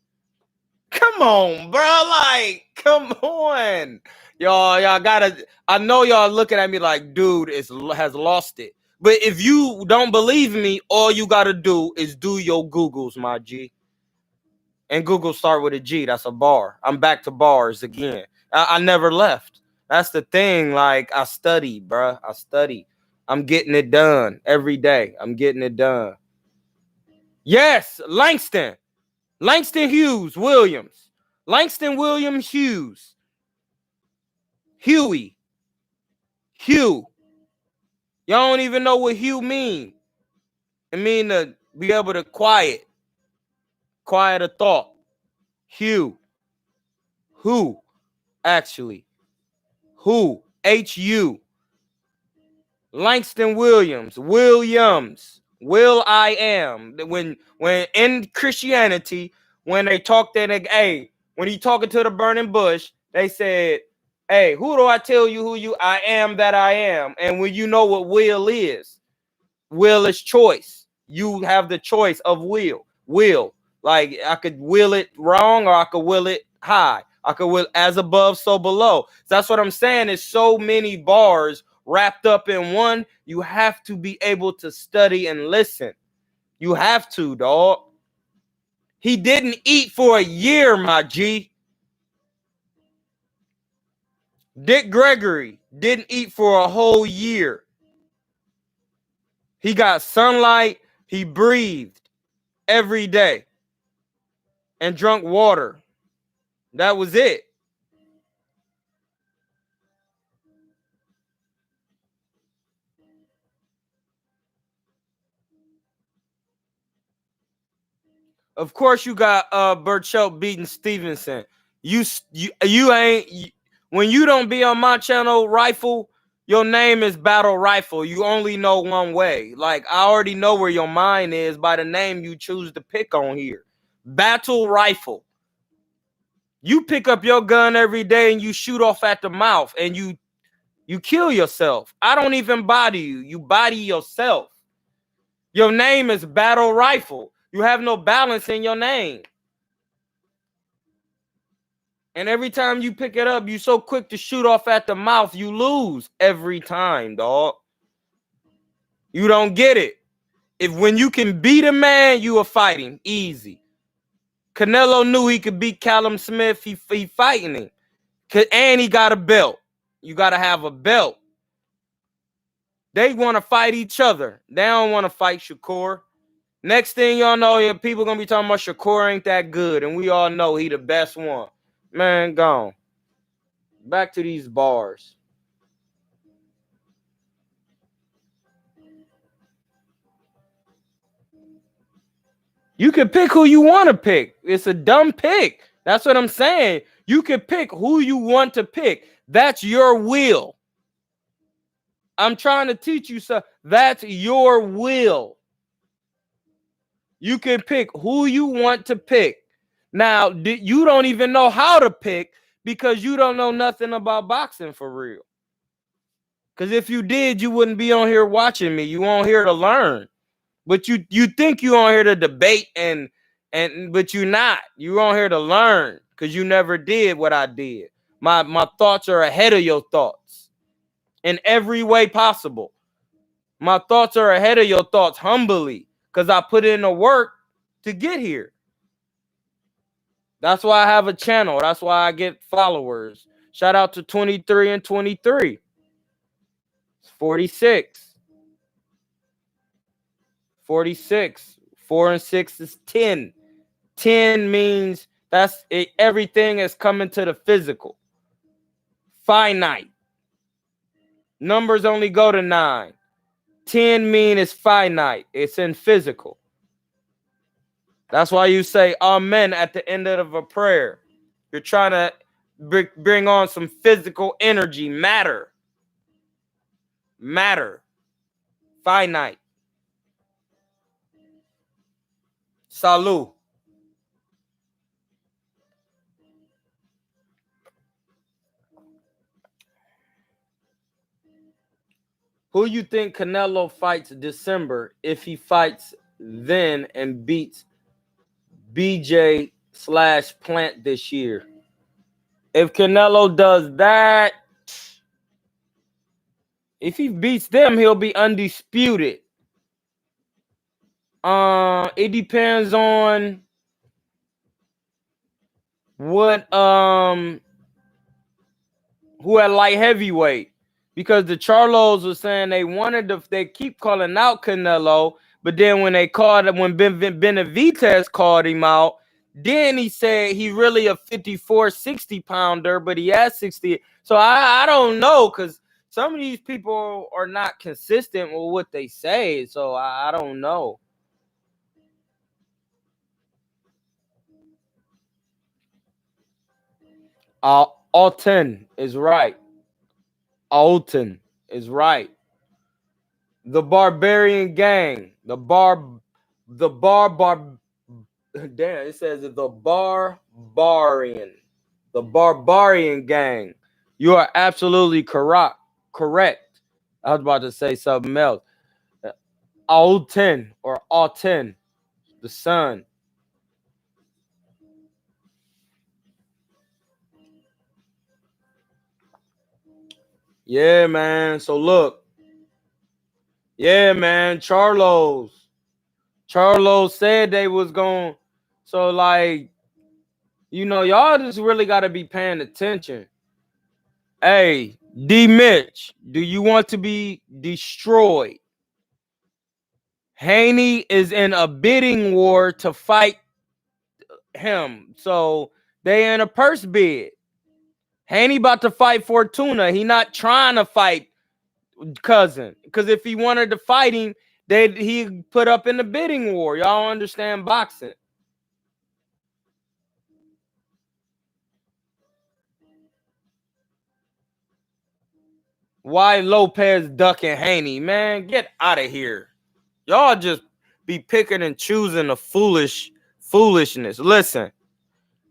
Come on, bro. Like, come on. Y'all gotta, I know y'all looking at me like, dude has lost it. But if you don't believe me, all you got to do is do your Googles, my G. And Google start with a G. That's a bar. I'm back to bars again. I never left. That's the thing. Like, I study, bruh. I study. I'm getting it done every day. I'm getting it done. Yes, Langston. Langston Hughes Williams. Langston Williams Hughes. Huey. Hugh. Y'all don't even know what Hugh mean. It mean to be able to quiet a thought. Hugh. Who? Actually. Who? H-U. Langston Williams. Will I am. When in Christianity, when they talk that, hey, when he talking to the burning bush, they said, hey, who do I tell you who you I am that I am? And when you know what will is choice. You have the choice of will. Like, I could will it wrong or I could will it high. I could will as above, so below. So that's what I'm saying. There's so many bars wrapped up in one. You have to be able to study and listen. You have to, dog. He didn't eat for a year, my G. Dick Gregory didn't eat for a whole year. He got sunlight. He breathed every day and drank water. That was it. Of course, you got Burchell beating Stevenson. You ain't when you don't be on my channel, Rifle. Your name is Battle Rifle. You only know one way. Like, I already know where your mind is by the name you choose to pick on here. Battle Rifle. You pick up your gun every day and you shoot off at the mouth and you kill yourself. I don't even body you. You body yourself. Your name is Battle Rifle. You have no balance in your name. And every time you pick it up, you so quick to shoot off at the mouth, you lose every time, dog. You don't get it. If when you can beat a man, you are fighting easy. Canelo knew he could beat Callum Smith. He fighting him. And he got a belt. You got to have a belt. They want to fight each other. They don't want to fight Shakur. Next thing y'all know, people going to be talking about Shakur ain't that good. And we all know he the best one. Man, gone. Back to these bars. You can pick who you want to pick. It's a dumb pick. That's what I'm saying. You can pick who you want to pick. That's your will. I'm trying to teach you something. That's your will. You can pick who you want to pick. Now, you don't even know how to pick because you don't know nothing about boxing for real. Because if you did, you wouldn't be on here watching me. You on here to learn. But you think you on here to debate but you're not. You on here to learn because you never did what I did. My thoughts are ahead of your thoughts in every way possible. My thoughts are ahead of your thoughts humbly because I put in the work to get here. That's why I have a channel. That's why I get followers. Shout out to 23 and 23. It's 46. 46. 4 and 6 is 10. 10 means that's it, everything is coming to the physical. Finite. Numbers only go to 9. 10 mean it's finite. It's in physical. That's why you say amen at the end of a prayer. You're trying to bring on some physical energy, matter. Matter. Finite. Salud. Who you think Canelo fights December if he fights then and beats BJ/Plant this year? If Canelo does that, If he beats them, he'll be undisputed. It depends on what who at light heavyweight, because the Charlos were saying they keep calling out Canelo, but then when Benavidez called him out, then he said he really a 54, 60 pounder, but he has 60. So I don't know, because some of these people are not consistent with what they say. So I don't know. Alton is right. Alton is right. The Barbarian Gang. Damn, it says the Barbarian. The Barbarian Gang. You are absolutely correct. I was about to say something else. Alton or Alton, the son. Yeah, man. So look. Yeah, man. Charlos said they was going. So like, y'all just really got to be paying attention. Hey, D Mitch, do you want to be destroyed? Haney is in a bidding war to fight him. So they in a purse bid. Haney about to fight Fortuna. He not trying to fight Cousin. Because if he wanted to fight him, he put up in the bidding war. Y'all understand boxing. Why Lopez ducking Haney? Man, get out of here. Y'all just be picking and choosing the foolishness. Listen,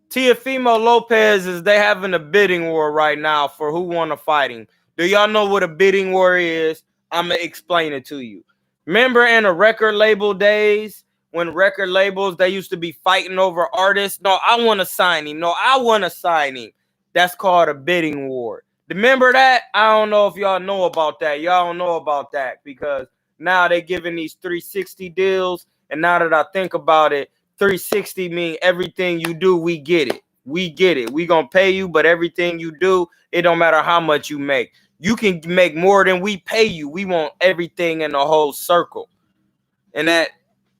Teofimo Lopez they having a bidding war right now for who want to fight him. Do y'all know what a bidding war is? I'm going to explain it to you. Remember in the record label days when record labels, they used to be fighting over artists? No, I want to sign him. No, I want to sign him. That's called a bidding war. Remember that? I don't know if y'all know about that. Y'all don't know about that because now they giving these 360 deals. And now that I think about it, 360 mean everything you do, we get it. We get it. We gonna pay you, but everything you do, it don't matter how much you make. You can make more than we pay you. We want everything in the whole circle. And that,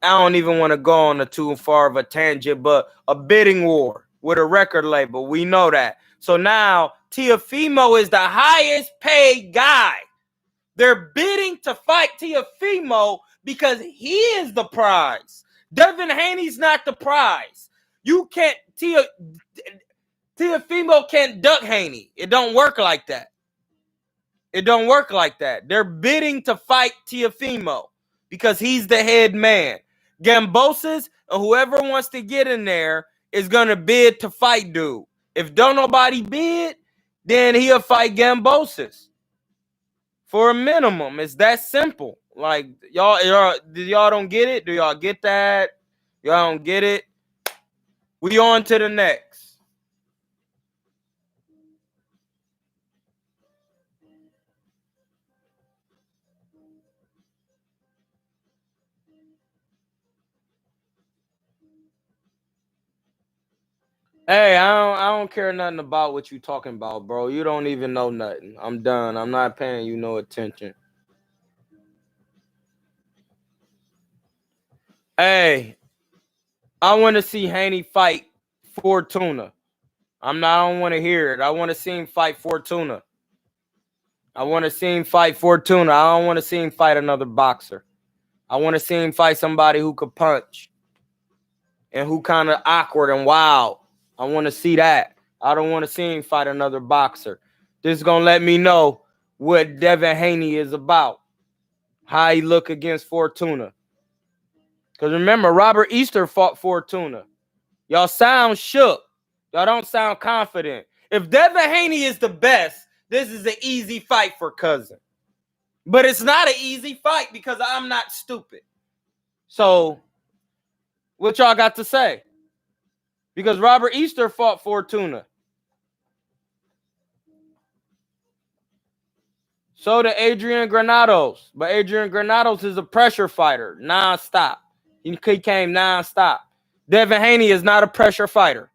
I don't even want to go on too far of a tangent, but a bidding war with a record label. We know that. So now Teofimo is the highest paid guy. They're bidding to fight Teofimo because he is the prize. Devin Haney's not the prize. You can't, Teofimo can't duck Haney. It don't work like that. It don't work like that. They're bidding to fight Teofimo because he's the head man. Gambosis and whoever wants to get in there is going to bid to fight dude. If don't nobody bid, then he'll fight Gambosis for a minimum. It's that simple. Like, y'all don't get it? Do y'all get that? Y'all don't get it? We on to the next. Hey, I don't care nothing about what you talking about, bro. You don't even know nothing. I'm done. I'm not paying you no attention. Hey, I want to see Haney fight Fortuna. I don't want to hear it. I want to see him fight Fortuna. I want to see him fight Fortuna. I don't want to see him fight another boxer. I want to see him fight somebody who could punch and who kind of awkward and wild. I want to see that. I don't want to see him fight another boxer. This is going to let me know what Devin Haney is about. How he look against Fortuna. Because remember, Robert Easter fought Fortuna. Y'all sound shook. Y'all don't sound confident. If Devin Haney is the best, this is an easy fight for Cousin. But it's not an easy fight because I'm not stupid. So, what y'all got to say? Because Robert Easter fought Fortuna. So did Adrian Granados. But Adrian Granados is a pressure fighter, non-stop. He came non-stop. Devin Haney is not a pressure fighter.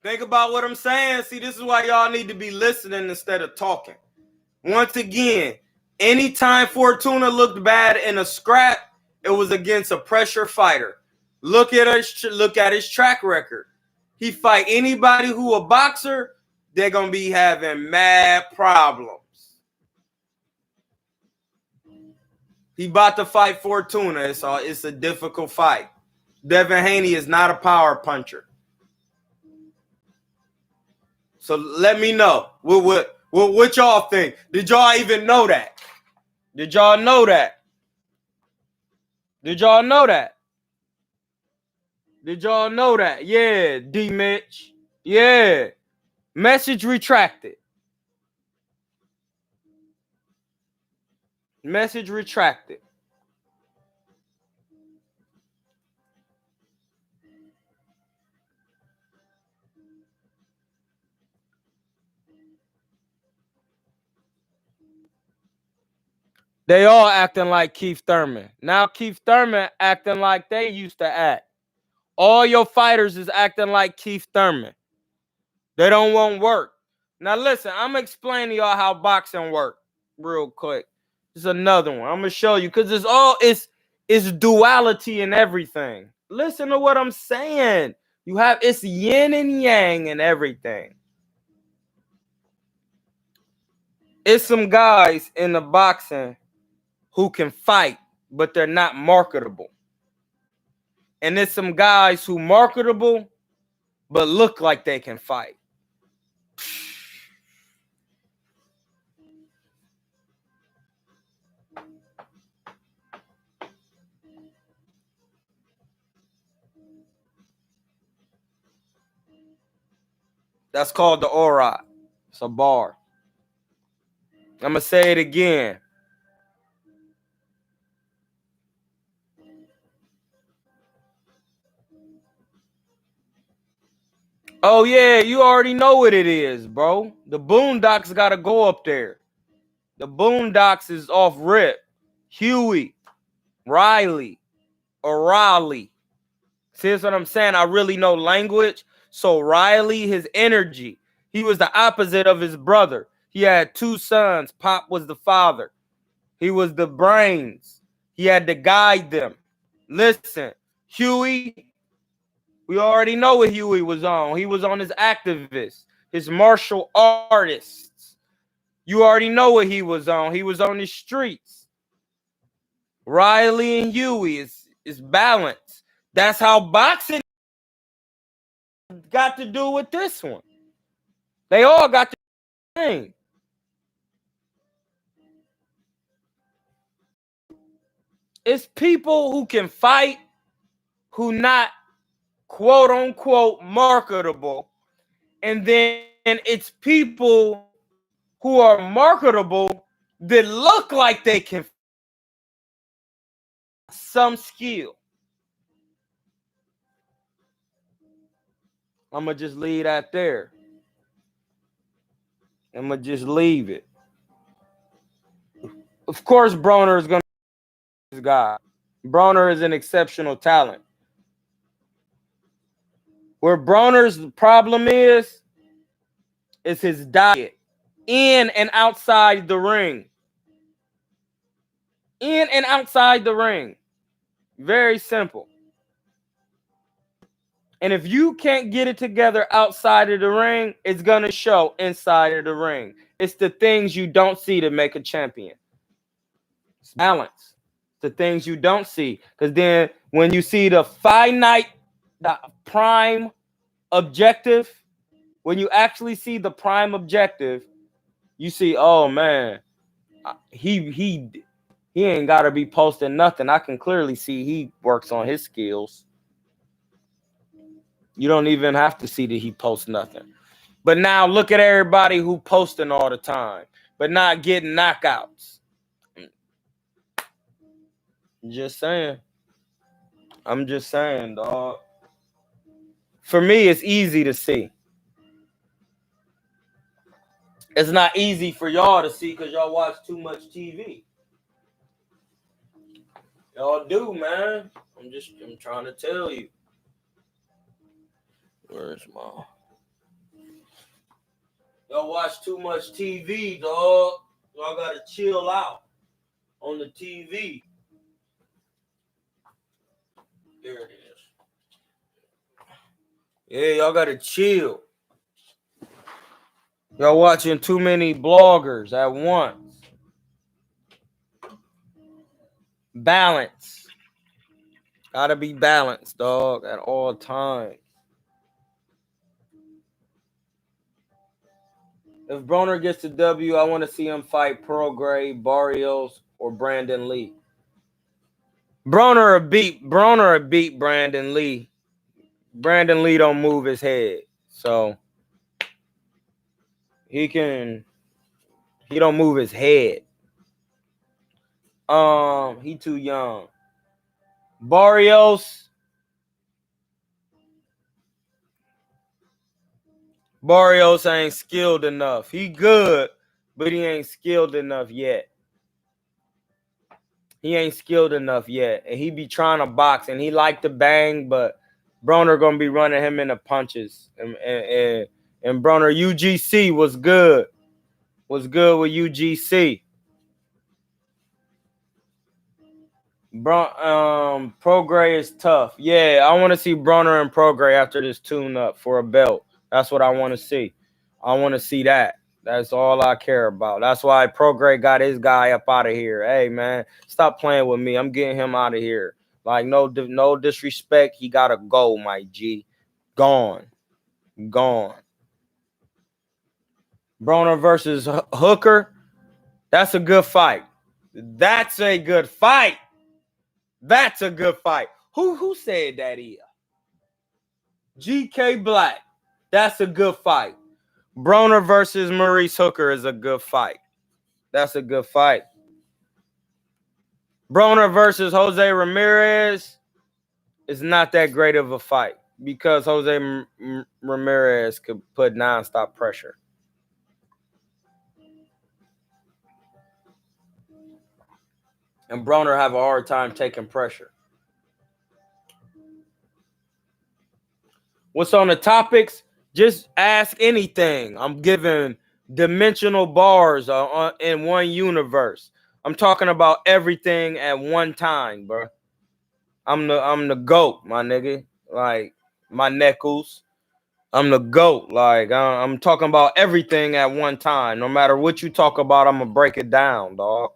Think about what I'm saying. See, this is why y'all need to be listening instead of talking. Once again, anytime Fortuna looked bad in a scrap, it was against a pressure fighter. Look at his track record. He fight anybody who a boxer, they're going to be having mad problems. He about to fight Fortuna. It's a difficult fight. Devin Haney is not a power puncher. So let me know what y'all think. Did y'all even know that? Did y'all know that? Did y'all know that? Did y'all know that? Yeah, D Mitch. Yeah. Message retracted. Message retracted. They all acting like Keith Thurman. Now Keith Thurman acting like they used to act. All your fighters is acting like Keith Thurman. They don't want work. Now listen, I'm explaining to y'all how boxing works real quick. This is another one. I'm gonna show you because it's duality in everything. Listen to what I'm saying. It's yin and yang and everything. It's some guys in the boxing who can fight, but they're not marketable. And there's some guys who marketable, but look like they can fight. That's called the aura. It's a bar. I'm going to say it again. Oh, yeah, you already know what it is, bro. The Boondocks got to go up there. The Boondocks is off rip. Huey, Riley, or Raleigh. See what I'm saying? I really know language. So Riley, his energy, he was the opposite of his brother. He had two sons. Pop was the father. He was the brains. He had to guide them. Listen, Huey, we already know what Huey was on. He was on his activists, his martial artists. You already know what he was on. He was on the streets. Riley and Huey is balanced. That's how boxing got to do with this one. They all got the thing. It's people who can fight, who not quote unquote marketable, and then it's people who are marketable that look like they can some skill. I'm gonna just leave that there. I'm gonna just leave it. Of course, Broner is gonna be this guy. Broner is an exceptional talent. Where Broner's problem is his diet in and outside the ring. In and outside the ring. Very simple. And if you can't get it together outside of the ring, it's going to show inside of the ring. It's the things you don't see that make a champion. It's balance. The things you don't see. Because then when you see the finite, the prime objective, when you actually see the prime objective, you see, oh man, he ain't got to be posting nothing. I can clearly see he works on his skills. You don't even have to see that he posts nothing. But now look at everybody who posting all the time, but not getting knockouts. Just saying. I'm just saying, dog. For me, it's easy to see. It's not easy for y'all to see because y'all watch too much TV. Y'all do, man. I'm trying to tell you. Where's my... Y'all watch too much TV, dog. Y'all gotta chill out on the TV. There it is. Yeah, y'all gotta chill. Y'all watching too many bloggers at once. Balance. Gotta be balanced, dog, at all times. If Broner gets the W, I want to see him fight Prograis, Barrios, or Brandon Lee. Broner will beat Brandon Lee. Brandon Lee don't move his head, so he don't move his head. He too young. Barrios ain't skilled enough. He good, but he ain't skilled enough yet. He ain't skilled enough yet. And he be trying to box, and he like to bang, but Broner gonna be running him into punches. And Broner, UGC was good. Was good with UGC. Prograis is tough. Yeah, I want to see Broner and Prograis after this tune-up for a belt. That's what I want to see. I want to see that. That's all I care about. That's why Prograis got his guy up out of here. Hey, man, stop playing with me. I'm getting him out of here. Like, no disrespect. He got to go, my G. Gone. Broner versus Hooker. That's a good fight. That's a good fight. Who said that here? GK Black. That's a good fight. Broner versus Maurice Hooker is a good fight. That's a good fight. Broner versus Jose Ramirez is not that great of a fight because Jose Ramirez could put nonstop pressure. And Broner have a hard time taking pressure. What's on the topics? Just ask anything. I'm giving dimensional bars in one universe. I'm talking about everything at one time, bro. I'm the GOAT, my nigga. Like, my neckles. I'm the GOAT. Like, I'm talking about everything at one time. No matter what you talk about, I'm gonna break it down, dog.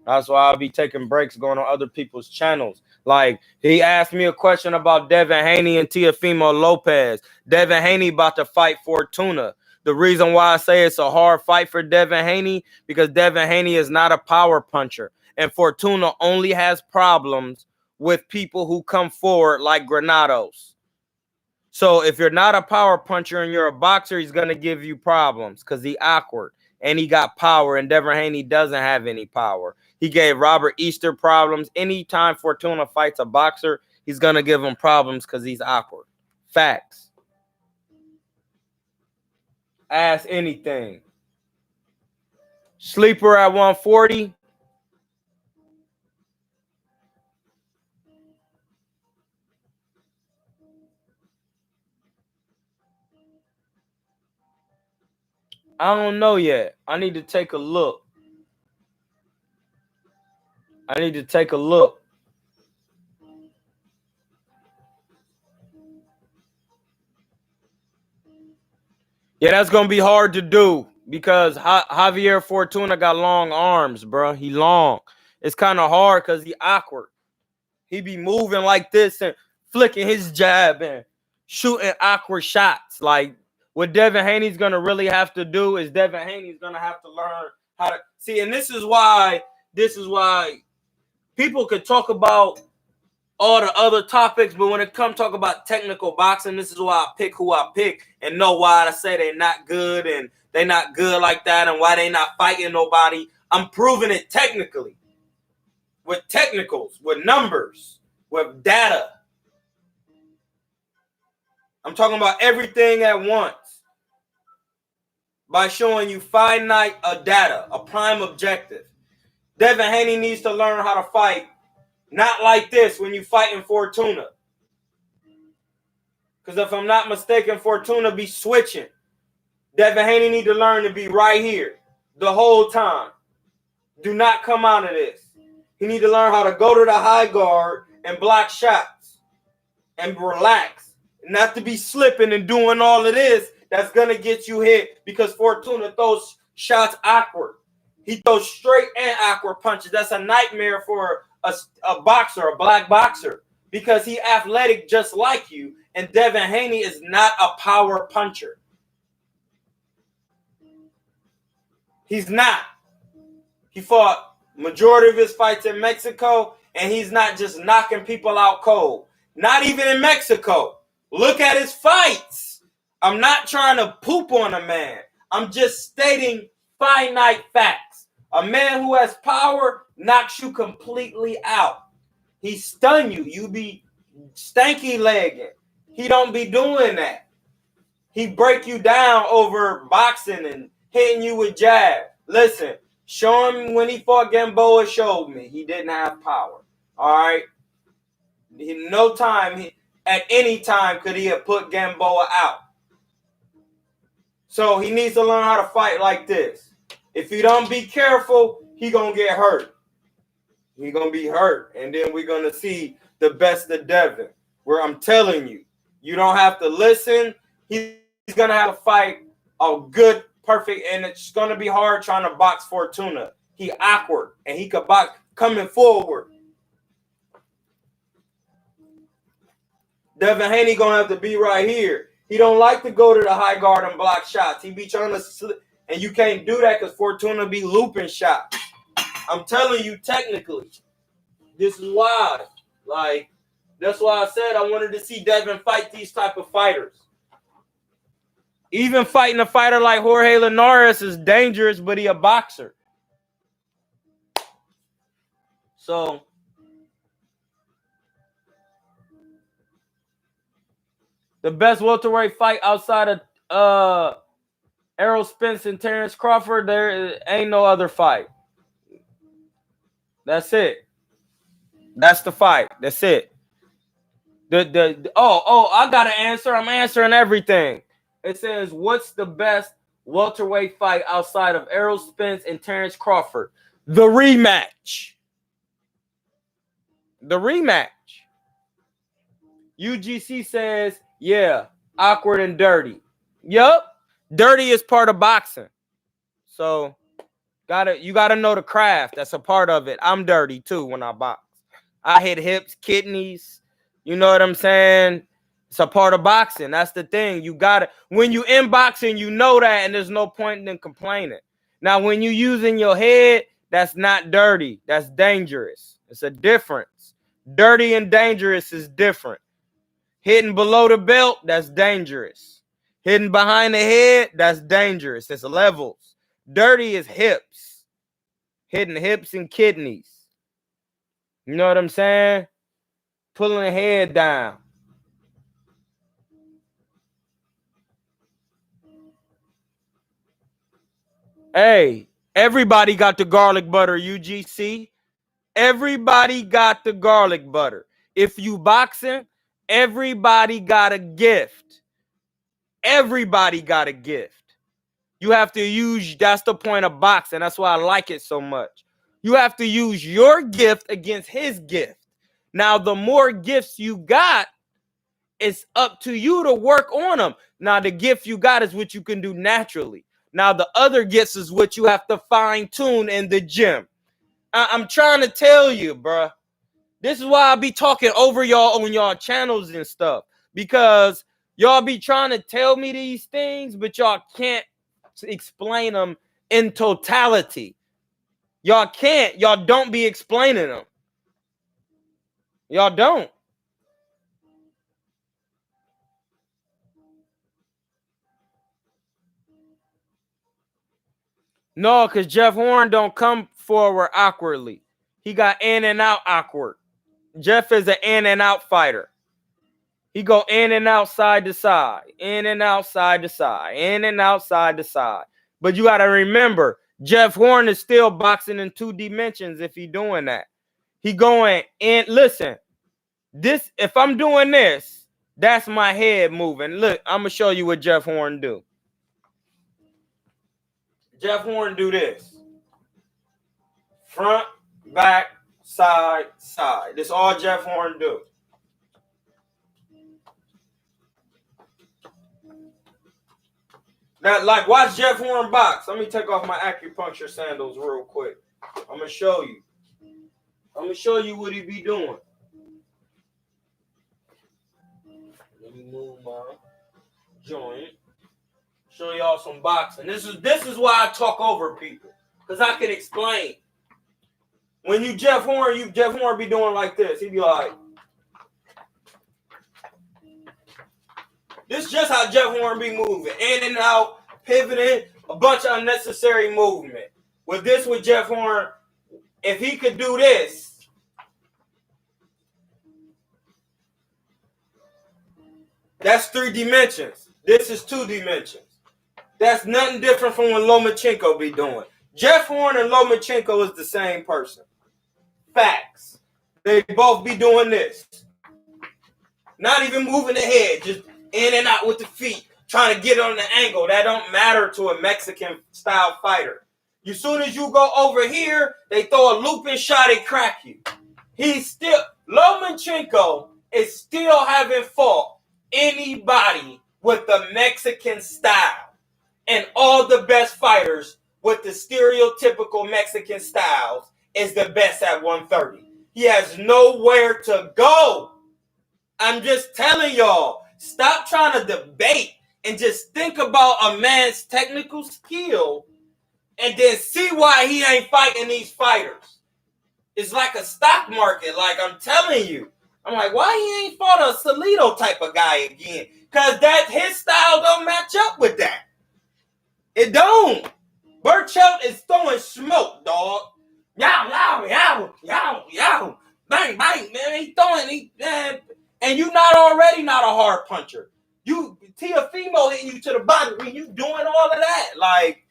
That's why I'll be taking breaks going on other people's channels. Like, he asked me a question about Devin Haney and Teofimo Lopez. Devin Haney about to fight Fortuna. The reason why I say it's a hard fight for Devin Haney, because Devin Haney is not a power puncher. And Fortuna only has problems with people who come forward like Granados. So if you're not a power puncher and you're a boxer, he's going to give you problems because he's awkward. And he got power, and Devin Haney doesn't have any power. He gave Robert Easter problems. Anytime Fortuna fights a boxer, he's going to give him problems because he's awkward. Facts. Ask anything. Sleeper at 140. I don't know yet. I need to take a look. Yeah, that's going to be hard to do because Javier Fortuna got long arms, bro. He long. It's kind of hard because he awkward. He be moving like this and flicking his jab and shooting awkward shots. Like, what Devin Haney's going to really have to do is Devin Haney's going to have to learn how to see. And this is why people could talk about all the other topics, but when it comes talk about technical boxing, this is why I pick who I pick and know why I say they're not good and they're not good like that and why they not fighting nobody. I'm proving it technically. With technicals, with numbers, with data. I'm talking about everything at once. By showing you finite data, a prime objective. Devin Haney needs to learn how to fight, not like this when you fighting Fortuna. Because if I'm not mistaken, Fortuna be switching. Devin Haney need to learn to be right here the whole time. Do not come out of this. He need to learn how to go to the high guard and block shots and relax. Not to be slipping and doing all of this that's going to get you hit because Fortuna throws shots awkward. He throws straight and awkward punches. That's a nightmare for a boxer, a black boxer, because he athletic just like you, and Devin Haney is not a power puncher. He's not. He fought majority of his fights in Mexico, and he's not just knocking people out cold. Not even in Mexico. Look at his fights. I'm not trying to poop on a man. I'm just stating finite facts. A man who has power knocks you completely out. He stun you. You be stanky legging. He don't be doing that. He break you down over boxing and hitting you with jab. Listen, show him when he fought Gamboa, showed me he didn't have power. All right? No time, at any time, could he have put Gamboa out. So he needs to learn how to fight like this. If he don't be careful, he gonna get hurt. He gonna be hurt, and then we're gonna see the best of Devin. Where I'm telling you, you don't have to listen. He's gonna have to fight a good, perfect, and it's gonna be hard trying to box Fortuna. He awkward, and he could box coming forward. Devin Haney gonna have to be right here. He don't like to go to the high guard and block shots. He be trying to slip, and you can't do that because Fortuna be looping shots. I'm telling you, technically, this is why. Like, that's why I said I wanted to see Devin fight these type of fighters. Even fighting a fighter like Jorge Linares is dangerous, but he a boxer. So the best welterweight fight outside of Errol Spence and Terrence Crawford, there ain't no other fight. That's it. That's the fight. That's it. I got an answer. I'm answering everything. It says, what's the best welterweight fight outside of Errol Spence and Terrence Crawford? The rematch. The rematch. UGC says, yeah, awkward and dirty. Yup. Dirty is part of boxing. So you gotta know the craft. That's a part of it. I'm dirty too when I box. I hit hips, kidneys. You know what I'm saying? It's a part of boxing. That's the thing. You gotta, when you in boxing, you know that, and there's no point in complaining. Now, when you using your head, that's not dirty. That's dangerous. It's a difference. Dirty and dangerous is different. Hitting below the belt, that's dangerous. Hitting behind the head, that's dangerous. It's levels. Dirty is hips. Hitting hips and kidneys. You know what I'm saying? Pulling the head down. Hey, everybody got the garlic butter, UGC. Everybody got the garlic butter. If you boxing, everybody got a gift. Everybody got a gift. You have to use, that's the point of boxing. That's why I like it so much. You have to use your gift against his gift. Now, the more gifts you got, it's up to you to work on them. Now, the gift you got is what you can do naturally. Now, the other gifts is what you have to fine-tune in the gym. I'm trying to tell you, bruh. This is why I be talking over y'all on y'all channels and stuff. Because y'all be trying to tell me these things, but y'all can't explain them in totality. Y'all can't. Y'all don't be explaining them. Y'all don't. No, because Jeff Horn don't come forward awkwardly. He got in and out awkward. Jeff is an in and out fighter. He go in and out, side to side, in and out, side to side, in and out, side to side. But you got to remember, Jeff Horn is still boxing in 2 dimensions if he doing that. He going in. Listen, this, if I'm doing this, that's my head moving. Look, I'm going to show you what Jeff Horn do. Jeff Horn do this. Front, back, side, side. This all Jeff Horn do. That, like, watch Jeff Horn box. Let me take off my acupuncture sandals real quick. I'm going to show you. I'm going to show you what he be doing. Let me move my joint. Show y'all some boxing. This is why I talk over people. Because I can explain. When you Jeff Horn be doing like this. He be like, this is just how Jeff Horn be moving. In and out, pivoting, a bunch of unnecessary movement. With Jeff Horn, if he could do this, that's 3 dimensions. This is 2 dimensions. That's nothing different from what Lomachenko be doing. Jeff Horn and Lomachenko is the same person. Facts. They both be doing this. Not even moving the head, just in and out with the feet, trying to get on the angle. That don't matter to a Mexican-style fighter. As soon as you go over here, they throw a looping shot and crack you. Lomachenko is still haven't fought anybody with the Mexican style. And all the best fighters with the stereotypical Mexican styles is the best at 130. He has nowhere to go. I'm just telling y'all, stop trying to debate and just think about a man's technical skill and then see why he ain't fighting these fighters. It's like a stock market, like I'm telling you. I'm like, why he ain't fought a Salido type of guy again? Because his style don't match up with that. It don't. Burchelt is throwing smoke, dog. Yow, yow, yow, yow, yow. Bang, bang, man. And you already not a hard puncher. Teofimo hitting you to the body when you doing all of that. Like,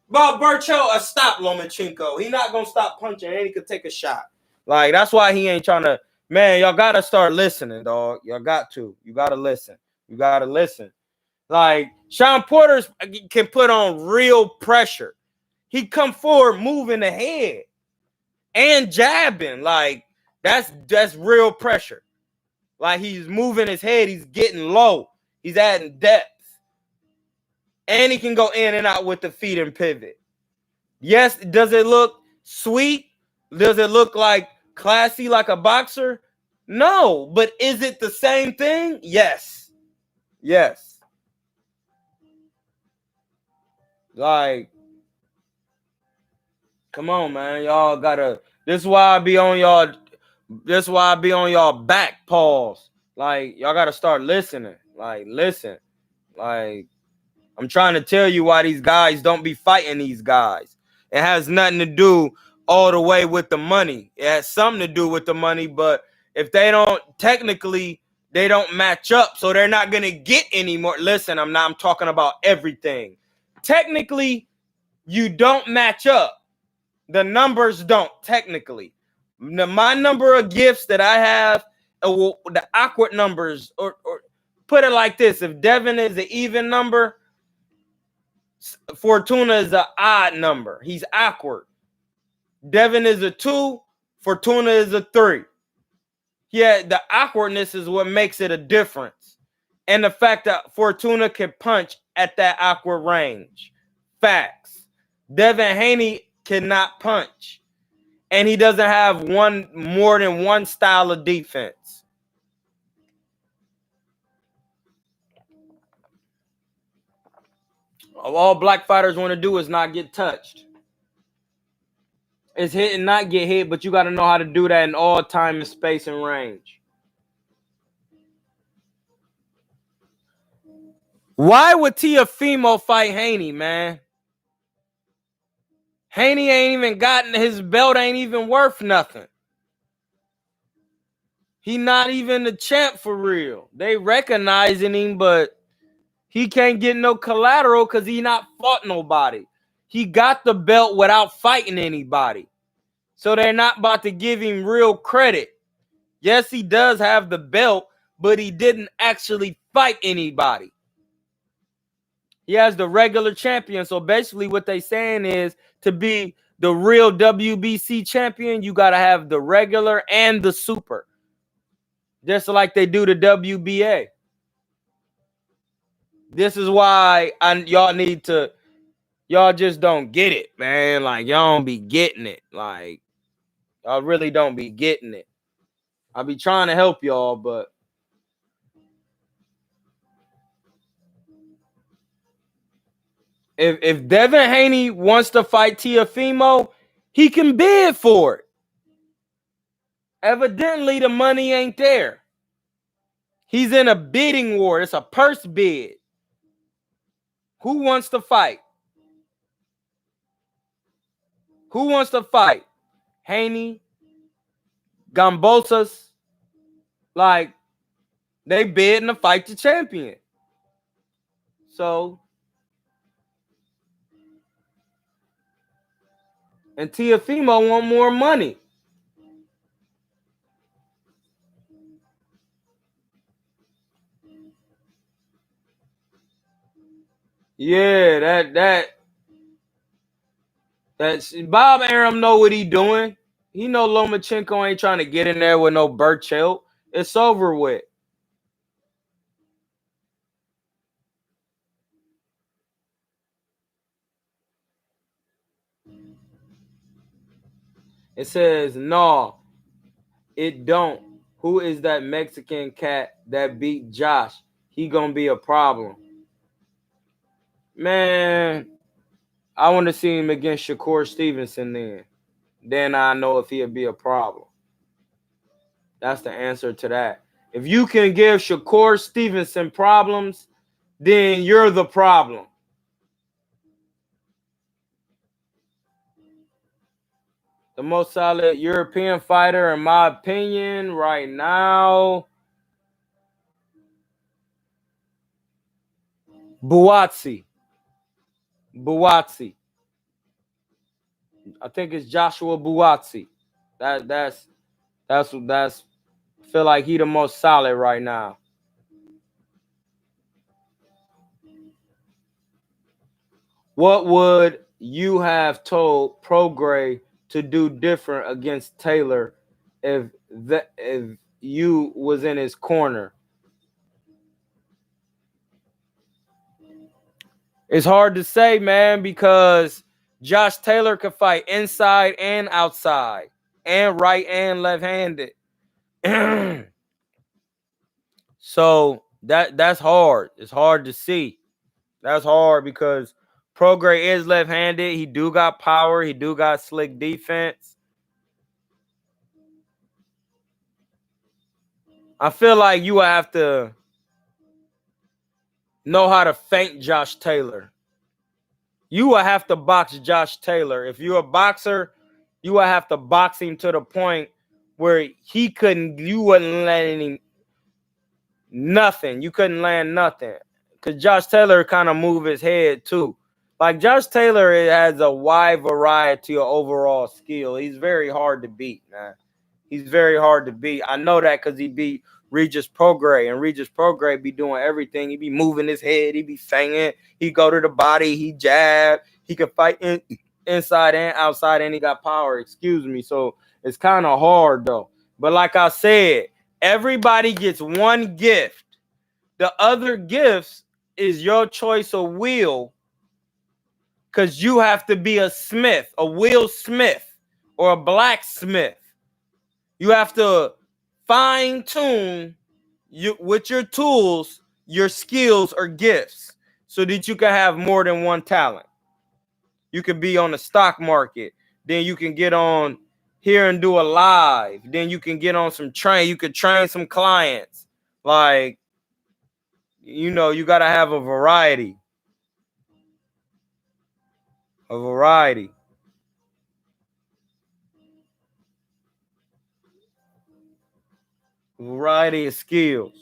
but Burchelt, stop Lomachenko. He not going to stop punching and he could take a shot. Like, that's why he ain't trying to. Man, y'all got to start listening, dog. Y'all got to. You got to listen. You got to listen. Like, Sean Porter can put on real pressure. He come forward moving the head and jabbing. Like, that's real pressure. Like, he's moving his head. He's getting low. He's adding depth. And he can go in and out with the feet and pivot. Yes, does it look sweet? Does it look like classy like a boxer? No. But is it the same thing? Yes. Yes. Like, come on, man. Y'all gotta. This is why I be on y'all. This is why I be on y'all back. Pause. Like, y'all gotta start listening. Like, listen. Like, I'm trying to tell you why these guys don't be fighting these guys. It has nothing to do all the way with the money. It has something to do with the money, but if they don't, technically, they don't match up, so they're not gonna get any more. Listen, I'm talking about everything. Technically, you don't match up. The numbers don't, technically. My number of gifts that I have, the awkward numbers, or put it like this. If Devin is an even number, Fortuna is an odd number. He's awkward. Devin is a 2, Fortuna is a 3. Yeah, the awkwardness is what makes it a difference. And the fact that Fortuna can punch at that awkward range. Facts. Devin Haney cannot punch. And he doesn't have more than one style of defense. All black fighters want to do is not get touched. It's hit and not get hit, but you got to know how to do that in all time and space and range. Why would Teofimo fight Haney, man? Haney ain't even gotten his belt, ain't even worth nothing. He not even the champ for real. They recognizing him, but he can't get no collateral because he not fought nobody. He got the belt without fighting anybody. So they're not about to give him real credit. Yes, he does have the belt, but he didn't actually fight anybody. He has the regular champion. So basically what they saying is to be the real WBC champion, you got to have the regular and the super. Just like they do the WBA. This is why y'all just don't get it, man. Like, y'all don't be getting it. Like, y'all really don't be getting it. I be trying to help y'all, but if Devin Haney wants to fight Teofimo, he can bid for it. Evidently, the money ain't there. He's in a bidding war. It's a purse bid. Who wants to fight? Who wants to fight? Haney, Gambosas, like, they bidding to fight the champion. So, and Teofimo want more money. Yeah, that's Bob Arum know what he doing. He know Lomachenko ain't trying to get in there with no Burchell. It's over with. It says, no, it don't. Who is that Mexican cat that beat Josh? He gonna be a problem. Man, I want to see him against Shakur Stevenson then. Then I know if he'll be a problem. That's the answer to that. If you can give Shakur Stevenson problems, then you're the problem. The most solid European fighter, in my opinion, right now, Buatsi. I think it's Joshua Buatsi. That's feel like he the most solid right now. What would you have told Prograis to do different against Taylor if you was in his corner? It's hard to say, man, because Josh Taylor could fight inside and outside, and right and left-handed. So that's hard. It's hard to see. That's hard because Prograis is left-handed. He do got power. He do got slick defense. I feel like you have to know how to feint Josh Taylor. You will have to box Josh Taylor. If you're a boxer, you will have to box him to the point where you wouldn't land him nothing. You couldn't land nothing. Because Josh Taylor kind of move his head too. Like, Josh Taylor has a wide variety of overall skill. He's very hard to beat, man. He's very hard to beat. I know that because he beat Regis Prograis, and Regis Prograis be doing everything. He be moving his head. He be fanging. He go to the body. He jab. He can fight inside and outside, and he got power. Excuse me. So it's kind of hard, though. But like I said, everybody gets one gift. The other gifts is your choice of wheel, because you have to be a smith, a wheel smith, or a blacksmith. You have to fine-tune with your tools, your skills or gifts, so that you can have more than one talent. You can be on the stock market. Then you can get on here and do a live. Then you can get on some train. You could train some clients. Like, you got to have a variety. A variety. Variety of skills.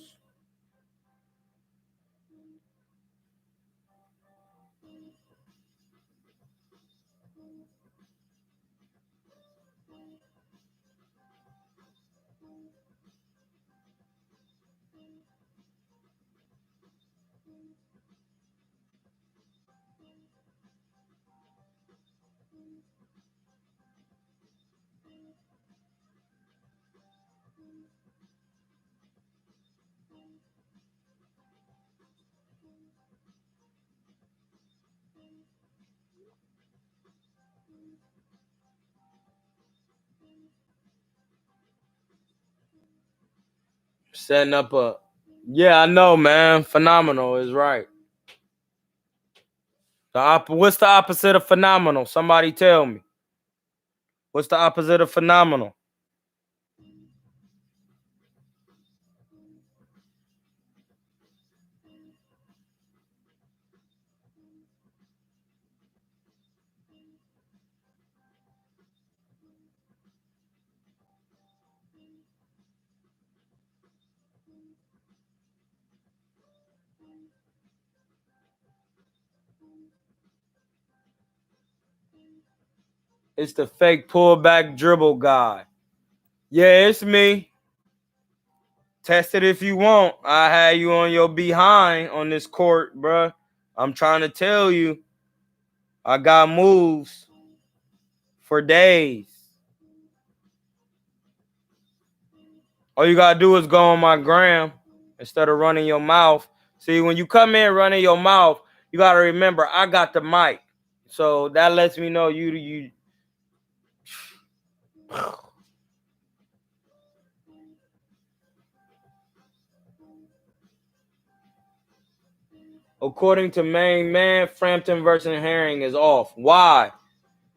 Setting up a, yeah, I know, man. Phenomenal is right. What's the opposite of phenomenal? Somebody tell me. What's the opposite of phenomenal? It's the fake pullback dribble guy. Yeah, it's me. Test it if you want. I had you on your behind on this court, bruh. I'm trying to tell you, I got moves for days. All you gotta do is go on my gram instead of running your mouth. See, when you come in running your mouth, you gotta remember I got the mic, so that lets me know you. According to main man, Frampton versus Herring is off. Why?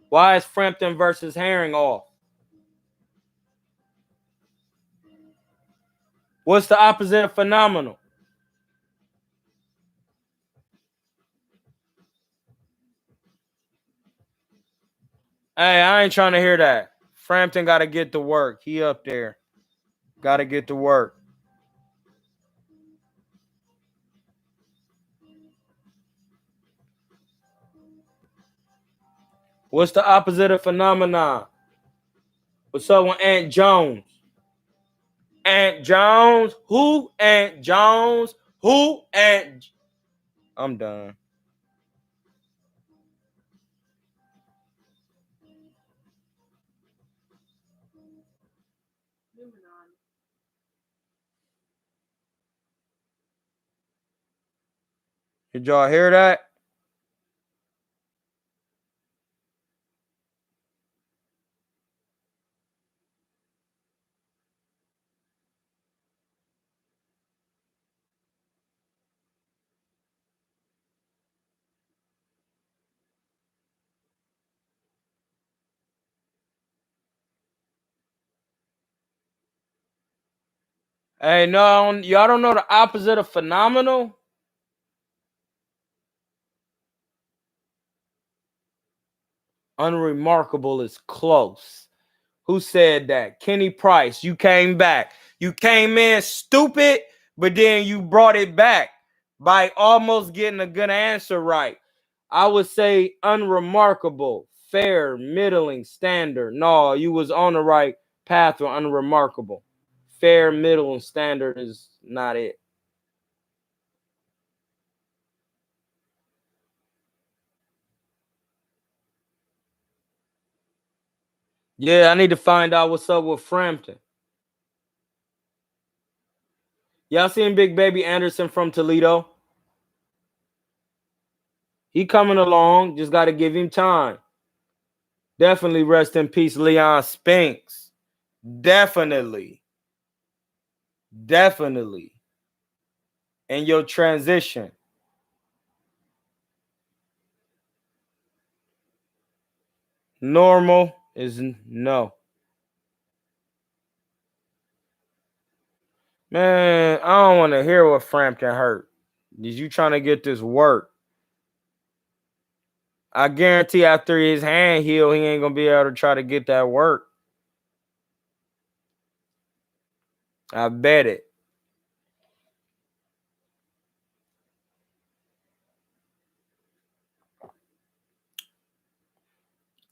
Why is Frampton versus Herring off? What's the opposite of phenomenal? Hey, I ain't trying to hear that. Frampton got to get to work. He up there. Got to get to work. What's the opposite of phenomenon? What's up with Aunt Jones? Aunt Jones? Who? Aunt Jones? Who? Aunt? I'm done. Did y'all hear that? Hey, no, y'all don't know the opposite of phenomenal? Unremarkable is close. Who said that? Kenny Price. You came back. You came in stupid, but then you brought it back by almost getting a good answer right. I would say unremarkable, fair, middling, standard. No, you was on the right path with unremarkable. Fair, middle, and standard is not it. Yeah, I need to find out what's up with Frampton. Y'all seen Big Baby Anderson from Toledo? He coming along. Just got to give him time. Definitely rest in peace, Leon Spinks. Definitely. Definitely. And your transition. Normal is no. Man, I don't want to hear what Frampton hurt. Is you trying to get this work? I guarantee after his hand heal, he ain't gonna be able to try to get that work. I bet it.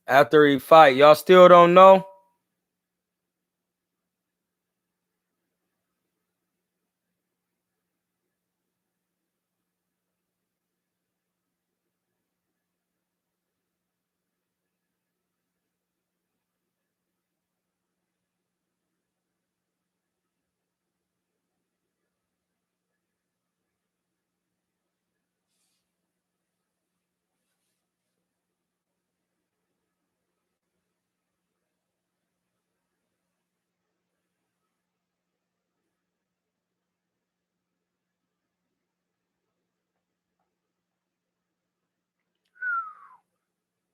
After he fight, y'all still don't know?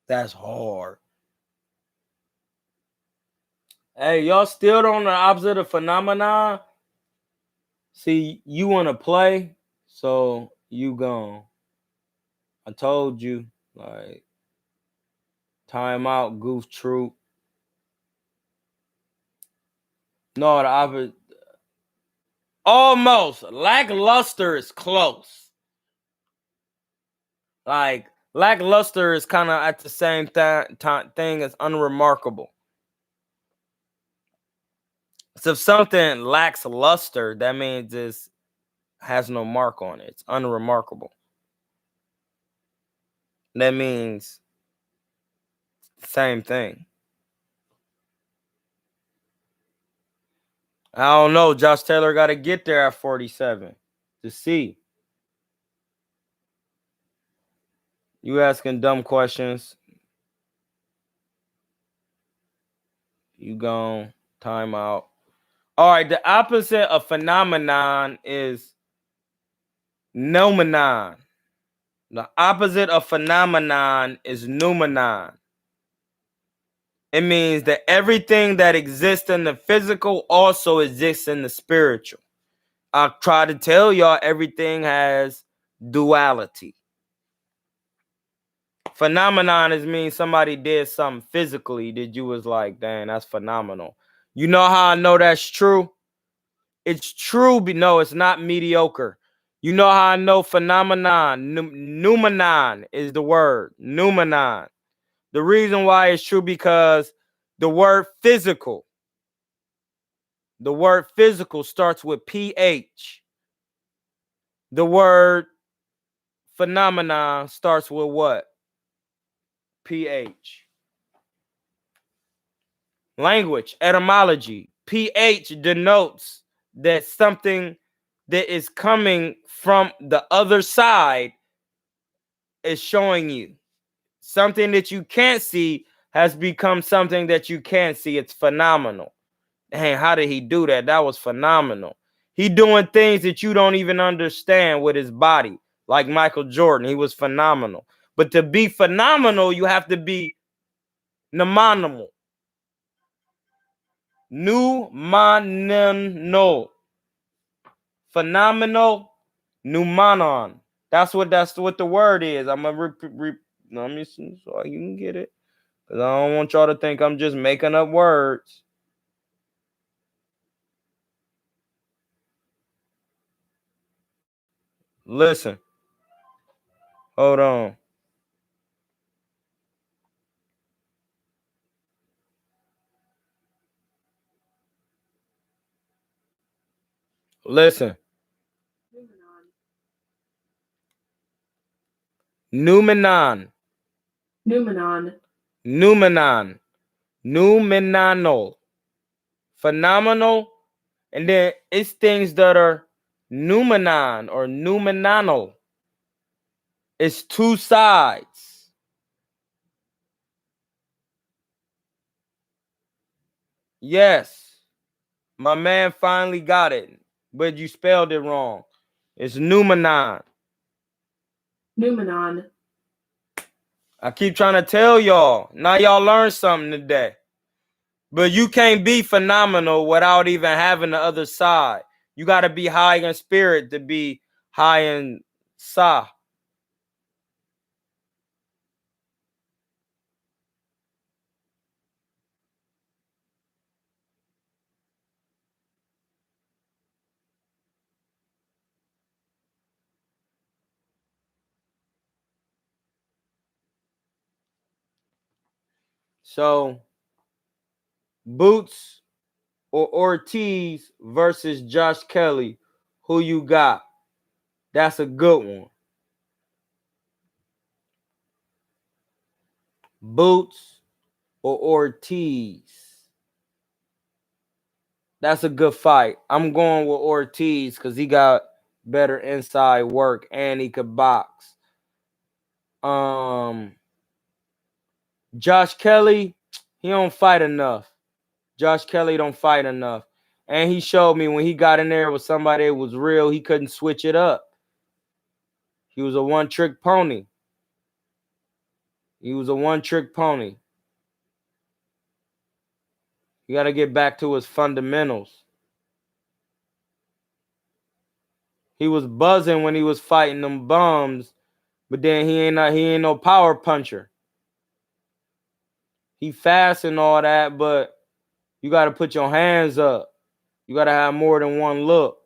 That's hard. Hey, y'all still on the opposite of phenomenon? See, you want to play, so you gone. I told you, like, time out, goof troop. No, the opposite. Almost. Lackluster is close. Like, lackluster is kind of at the same thing as unremarkable. So if something lacks luster, that means it has no mark on it. It's unremarkable. That means same thing. I don't know. Josh Taylor got to get there at 47 to see. You asking dumb questions. You gone. Time out. All right. The opposite of phenomenon is noumenon. The opposite of phenomenon is noumenon. It means that everything that exists in the physical also exists in the spiritual. I try to tell y'all everything has duality. Phenomenon is mean somebody did something physically that you was like, dang, that's phenomenal. You know how I know that's true? It's true, but no, it's not mediocre. You know how I know phenomenon? Noumenon is the word. Noumenon. The reason why it's true because the word physical starts with PH. The word phenomenon starts with what? PH. Language, etymology. PH denotes that something that is coming from the other side is showing you. Something that you can't see has become something that you can see. It's phenomenal. Dang, how did he do that? That was phenomenal. He doing things that you don't even understand with his body, like Michael Jordan. He was phenomenal. But to be phenomenal, you have to be mnemonical. Pneumono. Phenomenal pneumonon. That's what the word is. I'm gonna let me see so you can get it. Because I don't want y'all to think I'm just making up words. Listen. Hold on. Listen. Noumenon. Noumenon. Noumenon. Noumenonal. Phenomenal. And then it's things that are noumenon or noumenonal. It's two sides. Yes. My man finally got it. But you spelled it wrong. It's noumenon. Noumenon. I keep trying to tell y'all. Now y'all learned something today. But you can't be phenomenal without even having the other side. You got to be high in spirit to be high in sa. So Boots or Ortiz versus Josh Kelly, who you got? That's a good one. Boots or Ortiz? That's a good fight. I'm going with Ortiz because he got better inside work and he could box. Josh Kelly, he don't fight enough. Josh Kelly don't fight enough. And he showed me when he got in there with somebody that was real, he couldn't switch it up. He was a one-trick pony. He was a one-trick pony. You got to get back to his fundamentals. He was buzzing when he was fighting them bums, but then he ain't no power puncher. He fast and all that, but you got to put your hands up. You got to have more than one look.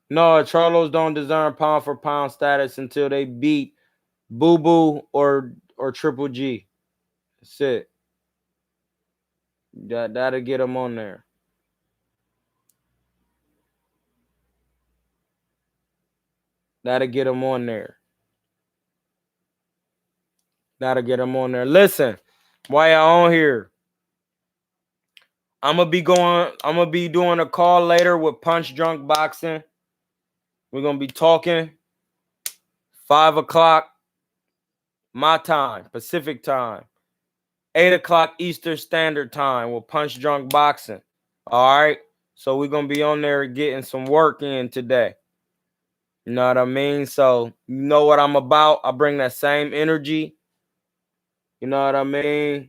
No, Charlos don't deserve pound for pound status until they beat Boo Boo or Triple G. That's it. That'll get him on there. That'll get him on there. That'll get him on there. Listen, while y'all on here, I'm gonna be doing a call later with Punch Drunk Boxing. We're gonna be talking 5 o'clock my time, Pacific time, 8 o'clock Eastern Standard Time with Punch Drunk Boxing. All right. So we're gonna be on there getting some work in today. You know what I mean? So you know what I'm about. I bring that same energy. You know what I mean?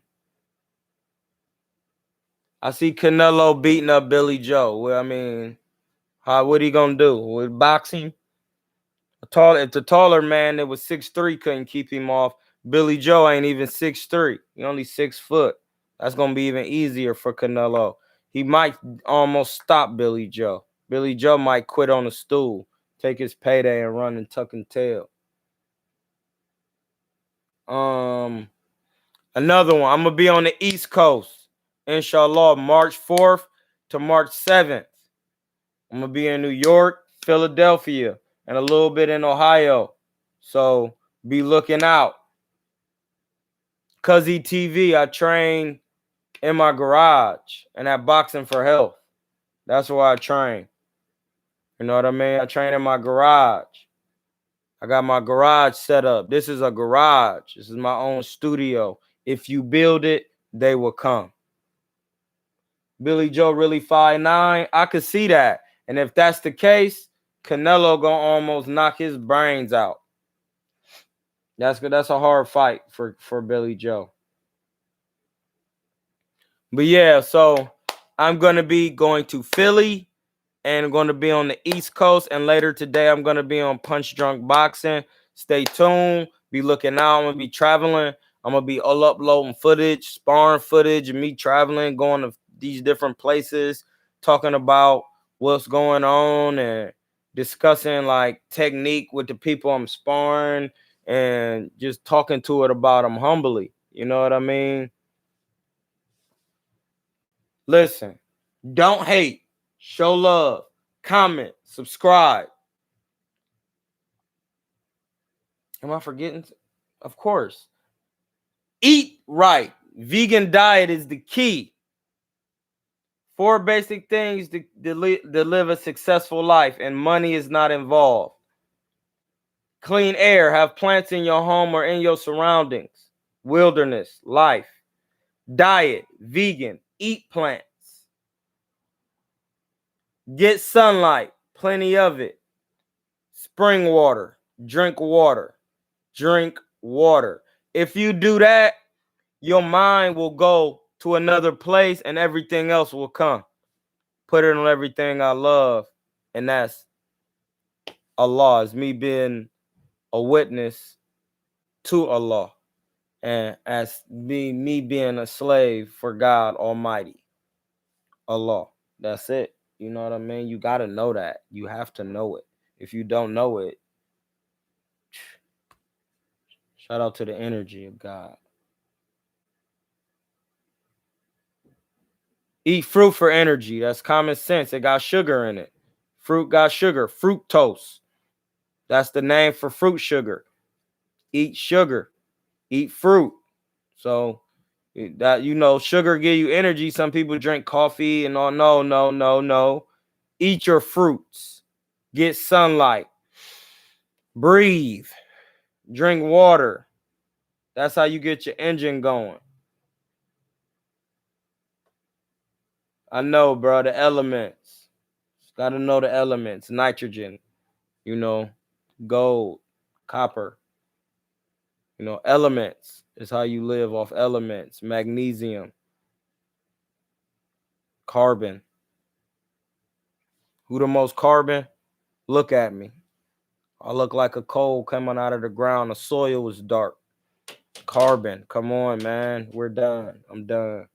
I see Canelo beating up Billy Joe. Well, I mean, what he gonna do with boxing? If the taller man that was 6'3" couldn't keep him off, Billy Joe ain't even 6'3". He only 6 foot. That's gonna be even easier for Canelo. He might almost stop Billy Joe. Billy Joe might quit on the stool, take his payday, and run and tuck and tail. Another one. I'm gonna be on the East Coast, inshallah, March 4th to March 7th. I'm gonna be in New York, Philadelphia, and a little bit in Ohio. So be looking out. Cuzzy TV, I train in my garage and at Boxing for Health. That's where I train. You know what I mean? I train in my garage. I got my garage set up. This is a garage. This is my own studio. If you build it, they will come. Billy Joe really 5'9". I could see that. And if that's the case, Canelo gonna almost knock his brains out. That's good. That's a hard fight for Billy Joe. But yeah, so I'm gonna be going to Philly and I'm gonna be on the East Coast. And later today, I'm gonna be on Punch Drunk Boxing. Stay tuned. Be looking out. I'm gonna be traveling. I'm gonna be all uploading footage, sparring footage, and me traveling, going to these different places, talking about what's going on and discussing like technique with the people I'm sparring and just talking to it about them humbly. You know what I mean? Listen, don't hate, show love, comment, subscribe. Am I forgetting? Of course. Eat right. Vegan diet is the key. 4 basic things to live a successful life, and money is not involved. Clean air. Have plants in your home or in your surroundings. Wilderness. Life. Diet. Vegan. Eat plants. Get sunlight. Plenty of it. Spring water. Drink water. Drink water. If you do that, your mind will go to another place and everything else will come. Put it on everything I love, and that's Allah. Is me being a witness to Allah, and as me being a slave for God Almighty, Allah. That's it. You know what I mean? You got to know that. You have to know it. If you don't know it, Shout out to the energy of God. Eat fruit for energy. That's common sense. It got sugar in it. Fruit got sugar. Fructose. That's the name for fruit sugar. Eat sugar. Eat fruit. So that, you know, sugar give you energy. Some people drink coffee and all. No. Eat your fruits. Get sunlight. Breathe. Drink water. That's how you get your engine going. I know, bro, the elements. Got to know the elements. Nitrogen, you know, gold, copper. You know, elements is how you live off elements. Magnesium, carbon. Who the most carbon? Look at me. I look like a coal coming out of the ground. The soil is dark. Carbon. Come on, man. We're done. I'm done.